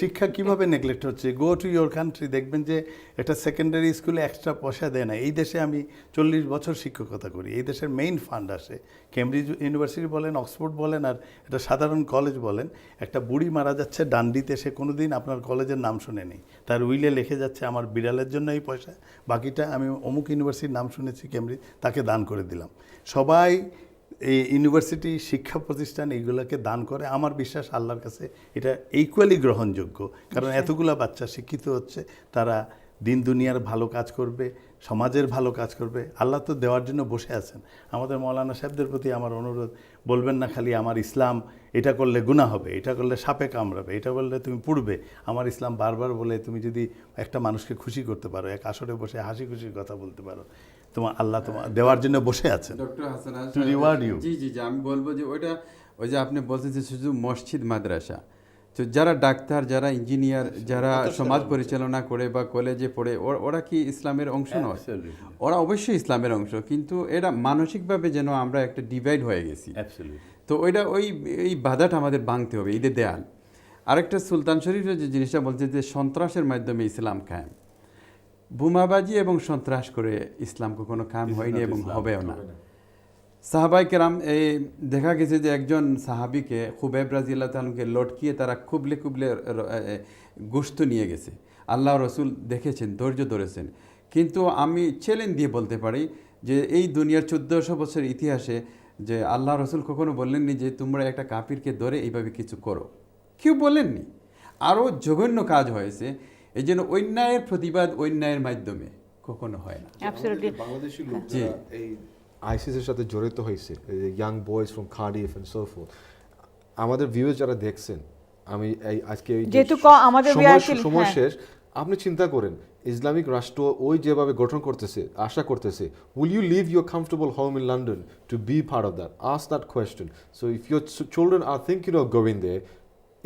শিক্ষা কিভাবে নেগলেক্ট হচ্ছে। গো টু ইয়োর কান্ট্রি, দেখবেন যে একটা সেকেন্ডারি স্কুলে এক্সট্রা পয়সা দেয় না। এই দেশে আমি 40 বছর শিক্ষকতা করি, এই দেশের মেইন ফান্ড আসে কেমব্রিজ ইউনিভার্সিটি বলেন, অক্সফোর্ড বলেন, আর একটা সাধারণ কলেজ বলেন। একটা বুড়ি মারা যাচ্ছে ডান্ডিতে, সে কোনোদিন আপনার কলেজের নাম শুনেনি, তার উইলে লিখে যাচ্ছে আমার বিড়ালের জন্য এই পয়সা, বাকিটা আমি অমুক ইউনিভার্সিটির নাম শুনেছি কেমব্রিজ, তাকে দান করে দিলাম। সবাই এই ইউনিভার্সিটি, শিক্ষা প্রতিষ্ঠান এইগুলোকে দান করে। আমার বিশ্বাস আল্লাহর কাছে এটা ইকুয়ালি গ্রহণযোগ্য, কারণ এতগুলা বাচ্চা শিক্ষিত হচ্ছে, তারা দিন দুনিয়ার ভালো কাজ করবে, সমাজের ভালো কাজ করবে। আল্লাহ তো দেওয়ার জন্য বসে আছেন। আমাদের মৌলানা সাহেবদের প্রতি আমার অনুরোধ, বলবেন না খালি আমার ইসলাম এটা করলে গুনাহ হবে, এটা করলে সাপে কামড়াবে, এটা করলে তুমি পুড়বে। আমার ইসলাম বারবার বলে তুমি যদি একটা মানুষকে খুশি করতে পারো, এক আসরে বসে হাসি খুশির কথা বলতে পারো, তোমার আল্লাহ তোমার দেওয়ার জন্য বসে আছেন। Doctor Hasan, To reward you. জি জি জি, আমি বলবো যে ওই যে আপনি বলছেন যে শুধু মসজিদ মাদ্রাসা, তো যারা ডাক্তার, যারা ইঞ্জিনিয়ার, যারা সমাজ পরিচালনা করে বা কলেজে পড়ে, ওরা কি ইসলামের অংশ নয়? ওরা অবশ্যই ইসলামের অংশ, কিন্তু এটা মানসিকভাবে যেন আমরা একটা ডিভাইড হয়ে গেছি। তো ওই বাধাটা আমাদের ভাঙতে হবে, ঈদের দেয়াল। আরেকটা সুলতান শরীফের যে জিনিসটা বলছে যে সন্ত্রাসের মাধ্যমে ইসলাম কায়েম, বোমাবাজি এবং সন্ত্রাস করে ইসলাম কখনো কায়েম হয়নি এবং হবেও না। সাহাবাই কেরাম, দেখা গেছে যে একজন সাহাবিকে খুবাইব রাদিয়াল্লাহু তাআলাকে লটকিয়ে তারা খুবলে গোশত নিয়ে গেছে। আল্লাহ রসুল দেখেছেন, ধৈর্য ধরেছেন। কিন্তু আমি চ্যালেঞ্জ দিয়ে বলতে পারি যে এই দুনিয়ার 1400 বছরের ইতিহাসে যে আল্লাহ রসুল কখনো বললেননি যে তোমরা একটা কাফিরকে ধরে এইভাবে কিছু করো, কেউ বলেননি। আরও জঘন্য কাজ হয়েছে। এই জন্য অন্যায়ের প্রতিবাদ অন্যায়ের মাধ্যমে কখনো হয় না। বাংলাদেশি লোকরা এই আইসিসের সাথে জড়িত হয়েছে, young boys from Cardiff and so forth. আমাদের ভিউয়ার্স যারা দেখছেন, আমি এই আজকে সময় শেষ, আপনি চিন্তা করেন ইসলামিক রাষ্ট্র ওই যেভাবে গঠন করতেছে, আশা করতেছে, will you leave your comfortable home in London to be part of that? Ask that question. So if your children are thinking of going there,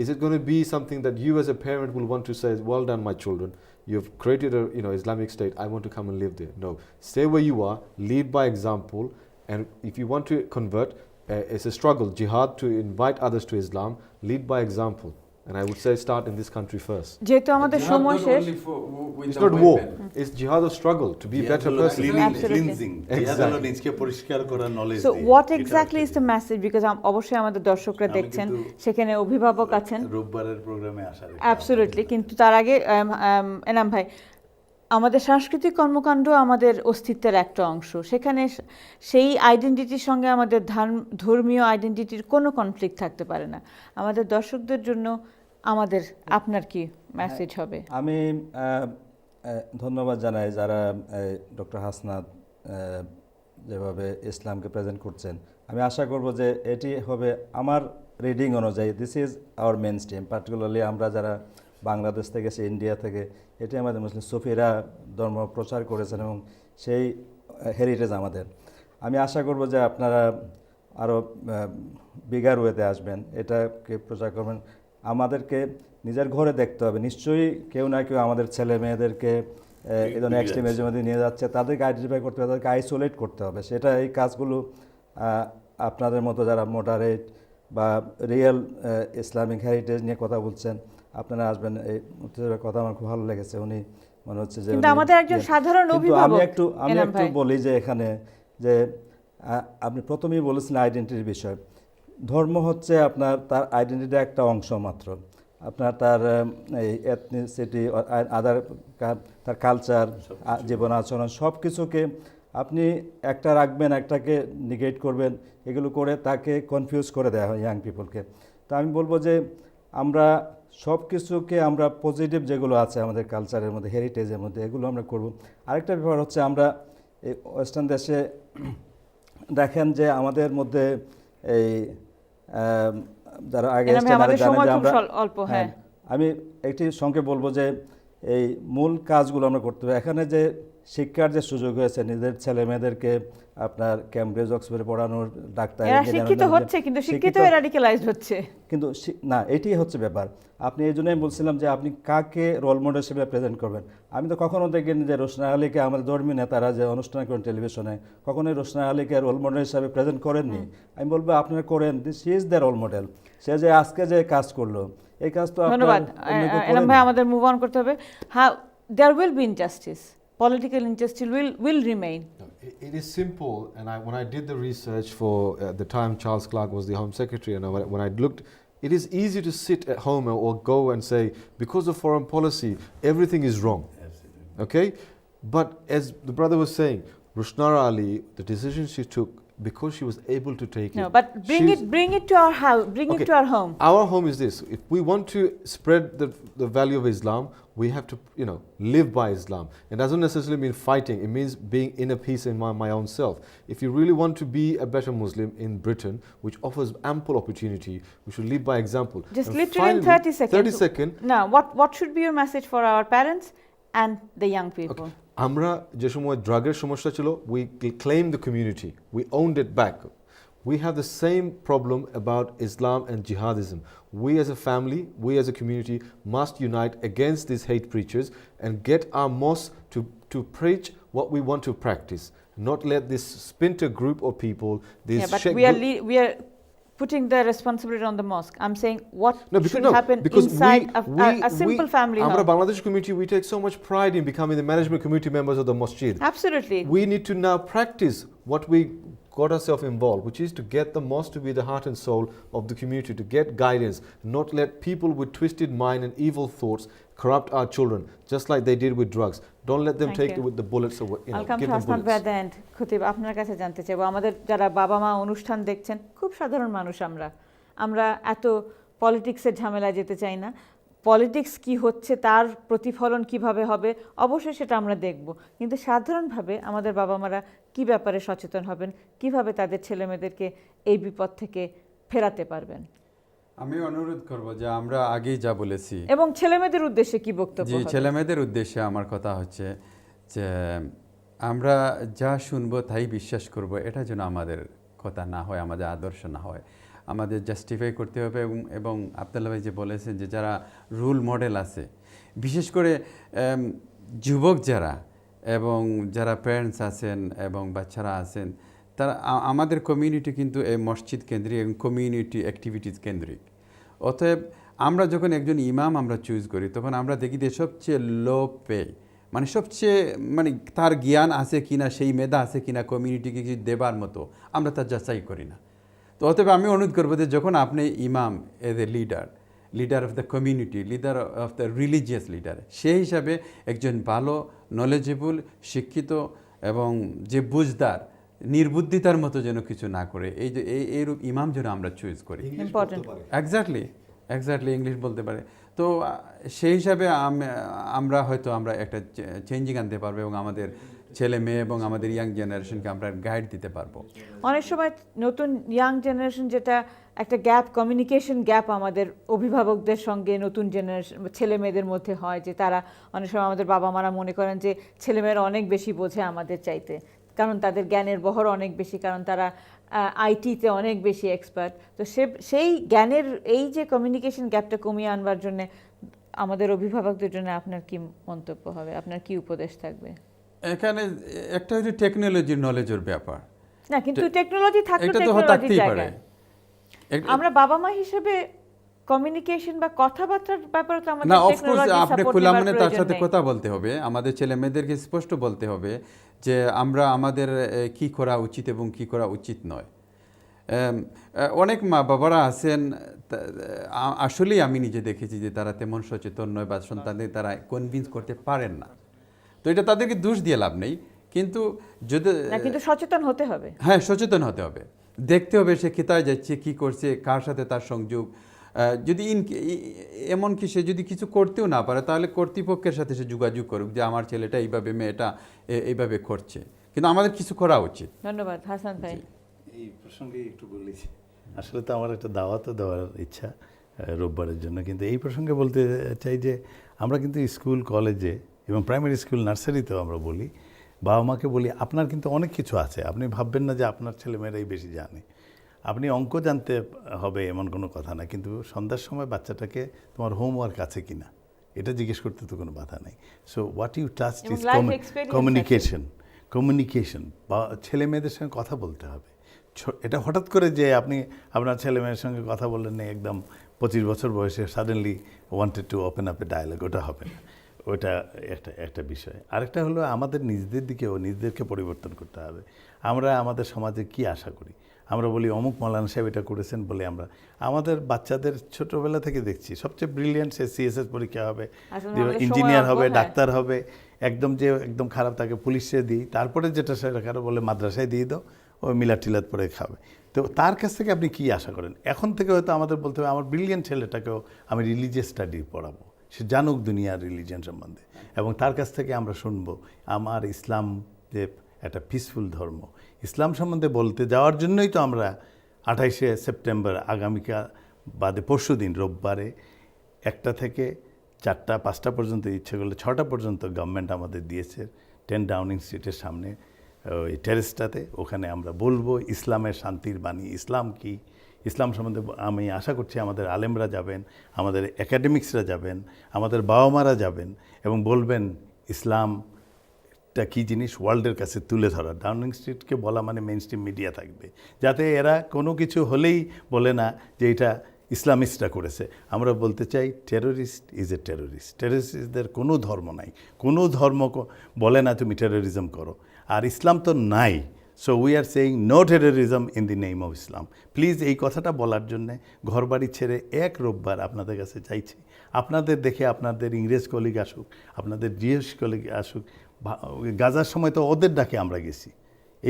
is it going to be something that you as a parent will want to say, well done my children, you've created a Islamic state, I want to come and live there? No, stay where you are, lead by example, and if you want to convert, it's a struggle, jihad, to invite others to Islam. Lead by example, and I would say start in this country first. যেহেতু আমাদের সময় শেষ, it's not war, it's jihad of struggle to be a better person. Cleansing, exactly. নিজকে পরিষ্কার করা, knowledge. So what exactly is the message? Because অবশ্যই আমাদের দর্শকরা দেখছেন, সেখানে অভিভাবক আছেন, রোববারের প্রোগ্রামে আসার অ্যাবসলিউটলি। কিন্তু তার আগে এনাম ভাই, আমাদের সাংস্কৃতিক কর্মকাণ্ড আমাদের অস্তিত্বের একটা অংশ। সেখানে সেই আইডেন্টিটির সঙ্গে আমাদের ধর্মীয় আইডেন্টিটির কোনো কনফ্লিক্ট থাকতে পারে না। আমাদের দর্শকদের জন্য আপনার কি মেসেজ হবে? আমি ধন্যবাদ জানাই যারা ডক্টর হাসনাত যেভাবে ইসলামকে প্রেজেন্ট করছেন। আমি আশা করব যে এটি হবে আমার রিডিং অনুযায়ী, this is our main stream. Particularly আমরা যারা বাংলাদেশ থেকে, সে ইন্ডিয়া থেকে, এটি আমাদের মুসলিম সুফিরা ধর্ম প্রচার করেছেন এবং সেই হেরিটেজ আমাদের। আমি আশা করব যে আপনারা আরও বিগার ওয়েতে আসবেন, এটাকে প্রচার করবেন। আমাদেরকে নিজের ঘরে দেখতে হবে, নিশ্চয়ই কেউ না কেউ আমাদের ছেলে মেয়েদেরকে এই ধরনের এক্সট্রিমিজমের নিয়ে যাচ্ছে, তাদেরকে আইডেন্টিফাই করতে হবে, তাদেরকে আইসোলেট করতে হবে। সেটা এই কাজগুলো আপনাদের মতো যারা মডারেট বা রিয়েল ইসলামিক হেরিটেজ নিয়ে কথা বলছেন, আপনারা আসবেন। এই কথা আমার খুব ভালো লেগেছে। উনি মনে হচ্ছে যে আমাদের একজন সাধারণ অভিভাবক। আমি একটু বলি যে এখানে যে আপনি প্রথমেই বলেছেন আইডেন্টিটির বিষয়। ধর্ম হচ্ছে আপনার তার আইডেন্টিটির একটা অংশ মাত্র। আপনার তার এই এথনিসিটি, আদার, তার কালচার, জীবন আচরণ, সব কিছুকে আপনি একটা রাখবেন, একটাকে নিগেট করবেন, এগুলো করে তাকে কনফিউজ করে দেওয়া হয় ইয়াং পিপলকে। তো আমি বলবো যে আমরা সব কিছুকে আমরা পজিটিভ যেগুলো আছে আমাদের কালচারের মধ্যে, হেরিটেজের মধ্যে, এগুলো আমরা করব। আরেকটা ব্যাপার হচ্ছে আমরা এই ওয়েস্টার্ন দেশে দেখেন যে আমাদের মধ্যে এই যারা আগে আমাদের জানেন সময় যে খুব আমরা অল্প। হ্যাঁ, আমি একটি সংক্ষেপে বলবো যে এই মূল কাজগুলো আমরা করতে হবে। এখানে যে শিক্ষার যে সুযোগ হয়েছে নিজের ছেলে মেয়েদেরকে আপনার ক্যামব্রিজ অক্সফোর্ডে পড়ানোর, ডাক্তার, এরা শিক্ষিত হচ্ছে, কিন্তু শিক্ষিত রাডিক্যালাইজড হচ্ছে। কিন্তু না, এটাই হচ্ছে ব্যাপার। আপনি এই জন্যই বলছিলাম যে আপনি কাকে রোল মডেল হিসেবে প্রেজেন্ট করবেন। আমি তো কখনো দেখিনি যে রোশনা আলীকে, আমাদের ধর্মীয় নেতারা যে অনুষ্ঠান করেন টেলিভিশনে, কখনোই রোশনা আলীকে রোল মডেল হিসাবে প্রেজেন্ট করেননি। আমি বলবো আপনারা করেন, she is the role model. সে যে আজকে যে কাজ করলো, এই কাজ তো ধন্যবাদ এনাম ভাই, আমাদের মুভ অন করতে হবে। হ্যাঁ, there will be injustice, political injustice will remain. No, it is simple, and when I did the research for at the time Charles Clarke was the Home Secretary, and when I looked, it is easy to sit at home or go and say because of foreign policy everything is wrong. Absolutely. Okay, but as the brother was saying, Rushnara Ali, the decision she took, because she was able to take No, it. but bring it to our house, bring it to our home. Our home is this: if we want to spread the value of Islam, we have to, live by Islam. It doesn't necessarily mean fighting. It means being inner peace in my own self. If you really want to be a better Muslim in Britain, which offers ample opportunity, we should lead by example. Just And literally in finally, 30 seconds. 30 seconds. Now, what should be your message for our parents and the young people? Okay. আমরা যে সময় ড্রাগের সমস্যা ছিল, we claimed the community, we owned it back. We have the same problem about Islam and jihadism. We as a family, we as a community must unite against these hate preachers and get our mosques to preach what we want to practice. Not let this splinter group of people, this Yeah, but sheikh we are putting the responsibility on the mosque. I'm saying what should happen because inside a simple family Our home. Bangladesh community, we take so much pride in becoming the management committee members of the masjid. Absolutely. We need to now practice what we got ourselves involved, which is to get the mosque to be the heart and soul of the community, to get guidance, not let people with twisted mind and evil thoughts corrupt our children, just like they did with drugs. Don't let them take it with the bullets or I'll come give to them Asnad by bullets. the end. খতিব, আপনার কাছে জানতে চাইবো, আমাদের যারা বাবা মা অনুষ্ঠান দেখছেন, খুব সাধারণ মানুষ আমরা এত পলিটিক্সের ঝামেলায় যেতে চাই না। পলিটিক্স কি হচ্ছে, তার প্রতিফলন কিভাবে হবে, অবশ্যই সেটা আমরা দেখব, কিন্তু সাধারণভাবে আমাদের বাবা মারা কি ব্যাপারে সচেতন হবেন, কিভাবে তাদের ছেলেমেয়েদেরকে এই বিপদ থেকে ফেরাতে পারবেন? আমি অনুরোধ করব যে আমরা আগেই যা বলেছি, এবং ছেলেমেয়েদের উদ্দেশ্যে কি বক্তব্য হবে? ছেলেমেয়েদের উদ্দেশ্যে আমার কথা হচ্ছে যে আমরা যা শুনবো তাই বিশ্বাস করব, এটা যেন আমাদের কথা না হয়, আমাদের আদর্শ না হয়। আমাদের জাস্টিফাই করতে হবে এবং আব্দুল্লাহ ভাই যে বলেছেন যে যারা রোল মডেল আছে, বিশেষ করে যুবক যারা এবং যারা প্যারেন্টস আছেন এবং বাচ্চারা আছেন, তারা আমাদের কমিউনিটি কিন্তু এই মসজিদ কেন্দ্রিক এবং কমিউনিটি অ্যাক্টিভিটিস কেন্দ্রিক। অতএব আমরা যখন একজন ইমাম আমরা চুজ করি, তখন আমরা দেখি যে সবচেয়ে লো পে, মানে সবচেয়ে তার জ্ঞান আছে কিনা, সেই মেধা আছে কিনা কমিউনিটিকে কিছু দেবার মতো, আমরা তার যাচাই করি না। তো অতএব আমি অনুরোধ করবো যে যখন আপনি ইমাম as a leader of the community, leader of the religious leader, সেই হিসাবে একজন ভালো নলেজেবল শিক্ষিত এবং যে বুঝদার, নির্বুদ্ধিতার মতো যেন কিছু না করে, এই যে এইরূপ ইমাম যেন আমরা চুজ করি। এক্স্যাক্টলি ইংলিশ বলতে পারে। তো সেই হিসাবে আমরা একটা চেঞ্জিং আনতে পারবো এবং আমাদের ছেলে মেয়ে এবং আমাদের ইয়াং জেনারেশনকে আমরা গাইড দিতে পারবো। অনেক সময় নতুন ইয়াং জেনারেশন যেটা একটা গ্যাপ, কমিউনিকেশন গ্যাপ আমাদের অভিভাবকদের সঙ্গে নতুন জেনারেশন ছেলে মেয়েদের মধ্যে হয়, যে তারা অনেক সময় আমাদের বাবা মারা মনে করেন যে ছেলেমেয়েরা অনেক বেশি বোঝে আমাদের চাইতে, কারণ তাদের জ্ঞানের বহর অনেক বেশি, কারণ তারা আইটিতে অনেক বেশি এক্সপার্ট। তো সেই জ্ঞানের এই যে কমিউনিকেশন গ্যাপটা কমিয়ে আনবার জন্য আমাদের অভিভাবকদের জন্য আপনার কি মন্তব্য হবে, আপনার কি উপদেশ থাকবে? এখানে একটা হচ্ছে টেকনোলজির নলেজের ব্যাপার না, কিন্তু টেকনোলজি থাকলে টেকনোলজির জায়গায় আমরা বাবা মা হিসেবে কমিউনিকেশন বা কথাবার্তার ব্যাপারে তো আমাদের টেকনোলজি আপনি খোলা মনে তার সাথে কথা বলতে হবে। আমাদের ছেলে মেয়েদেরকে স্পষ্ট বলতে হবে যে আমাদের কি করা উচিত এবং কি করা উচিত নয়। অনেক মা বাবারা আছেন, আসলেই আমি নিজে দেখেছি যে তারা তেমন সচেতন নয় বা সন্তানদের তারা কনভিন্স করতে পারেন না। তো এটা তাদেরকে দোষ দিয়ে লাভ নেই, কিন্তু সচেতন হতে হবে। হ্যাঁ, সচেতন হতে হবে, দেখতে হবে সে কোথায় যাচ্ছে, কি করছে, কার সাথে তার সংযোগ, যদি এমনকি সে যদি কিছু করতেও না পারে তাহলে কর্তৃপক্ষের সাথে সে যোগাযোগ করুক যে আমার ছেলেটা এইভাবে মেয়েটা এইভাবে করছে, কিন্তু আমাদের কিছু করা উচিত। ধন্যবাদ হাসান ভাই। এই প্রসঙ্গে একটু বলেছি, আসলে তো আমার একটা দাওয়াতও দেওয়ার ইচ্ছা রোববারের জন্য, কিন্তু এই প্রসঙ্গে বলতে চাই যে আমরা কিন্তু স্কুল কলেজে এবং প্রাইমারি স্কুল নার্সারিতেও আমরা বলি, বাবা মাকে বলি আপনার কিন্তু অনেক কিছু আছে, আপনি ভাববেন না যে আপনার ছেলেমেয়েরাই বেশি জানে। আপনি অঙ্ক জানতে হবে এমন কোনো কথা না, কিন্তু সন্ধ্যার সময় বাচ্চাটাকে তোমার হোমওয়ার্ক আছে কি না এটা জিজ্ঞেস করতে তো কোনো বাধা নেই। So what you touch is communication, বা ছেলে মেয়েদের সঙ্গে কথা বলতে হবে। এটা হঠাৎ করে যে আপনি আপনার ছেলে মেয়ের সঙ্গে কথা বললেন না, একদম 25 বছর বয়সে suddenly wanted to open up a dialogue, ওটা হবে না। ওটা একটা বিষয়। আরেকটা হলো আমাদের নিজেদের দিকেও নিজেদেরকে পরিবর্তন করতে হবে। আমরা আমাদের সমাজে কি আশা করি, আমরা বলি অমুক মৌলানা সাহেব এটা করেছেন বলে আমরা আমাদের বাচ্চাদের ছোটোবেলা থেকে দেখছি সবচেয়ে ব্রিলিয়েন্ট সে সিএসএস পরীক্ষা হবে, ইঞ্জিনিয়ার হবে, ডাক্তার হবে, একদম খারাপ তাকে পুলিশে দিই, তারপরে যেটা সেটা কারো বলে মাদ্রাসায় দিয়ে দাও, ও মিলাদ টিলাদ পরে খাবে। তো তার কাছ থেকে আপনি কি আশা করেন? এখন থেকে হয়তো আমাদের বলতে হবে আমার ব্রিলিয়েন্ট ছেলেটাকেও আমি রিলিজিয়াস স্টাডি পড়াবো, সে জানুক দুনিয়ার রিলিজিয়ান সম্বন্ধে, এবং তার কাছ থেকে আমরা শুনবো আমার ইসলাম যে একটা পিসফুল ধর্ম। ইসলাম সম্বন্ধে বলতে যাওয়ার জন্যই তো আমরা 28শে সেপ্টেম্বর আগামীকাল বাদে পরশু দিন রোববারে 1টা থেকে 4টা 5টা পর্যন্ত, ইচ্ছে করলে 6টা পর্যন্ত গভর্নমেন্ট আমাদের দিয়েছে 10 ডাউনিং স্ট্রিটের সামনে ওই টেরেসটাতে। ওখানে আমরা বলবো ইসলামের শান্তির বাণী, ইসলাম কি, ইসলাম সম্বন্ধে আমি আশা করছি আমাদের আলেমরা যাবেন, আমাদের একাডেমিক্সরা যাবেন, আমাদের বাবা মারা যাবেন এবং বলবেন ইসলামটা কী জিনিস ওয়ার্ল্ডের কাছে তুলে ধরা। ডাউনিং স্ট্রিটকে বলা মানে মেইন স্ট্রিম মিডিয়া থাকবে, যাতে এরা কোনো কিছু হলেই বলে না যে এটা ইসলামিস্টরা করেছে। আমরা বলতে চাই টেরোরিস্ট ইজ এ টেরোরিস্ট, টেরোরিস্টদের কোনো ধর্ম নাই, কোনো ধর্ম বলে না তুমি টেরোরিজম করো, আর ইসলাম তো নাই। So we are saying no terrorism in the name of Islam. Please এই কথাটা বলার জন্যে ঘরবাড়ি ছেড়ে এক রোববার আপনাদের কাছে চাইছি, আপনাদের দেখে আপনাদের ইংরেজ কলিগ আসুক, আপনাদের জিএস কলিগ আসুক। গাজার সময় তো ওদের ডাকে আমরা গেছি,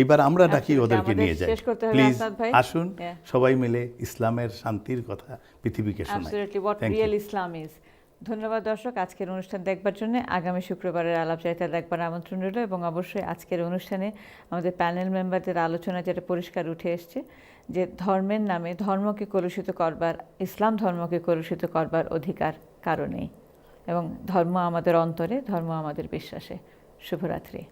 এইবার আমরা ডাকি ওদেরকে নিয়ে যাই। প্লিজ আসুন সবাই মিলে ইসলামের শান্তির কথা পৃথিবীকে শোনাই। ধন্যবাদ দর্শক, আজকের অনুষ্ঠান দেখবার জন্য। আগামী শুক্রবারের আলাপচারিতা দেখবার আমন্ত্রণ রইল, এবং অবশ্যই আজকের অনুষ্ঠানে আমাদের প্যানেল মেম্বারদের আলোচনা যেটা পরিষ্কার উঠে এসছে যে ধর্মের নামে ধর্মকে কলুষিত করবার, ইসলাম ধর্মকে কলুষিত করবার অধিকার কারণেই, এবং ধর্ম আমাদের অন্তরে, ধর্ম আমাদের বিশ্বাসে। শুভরাত্রি।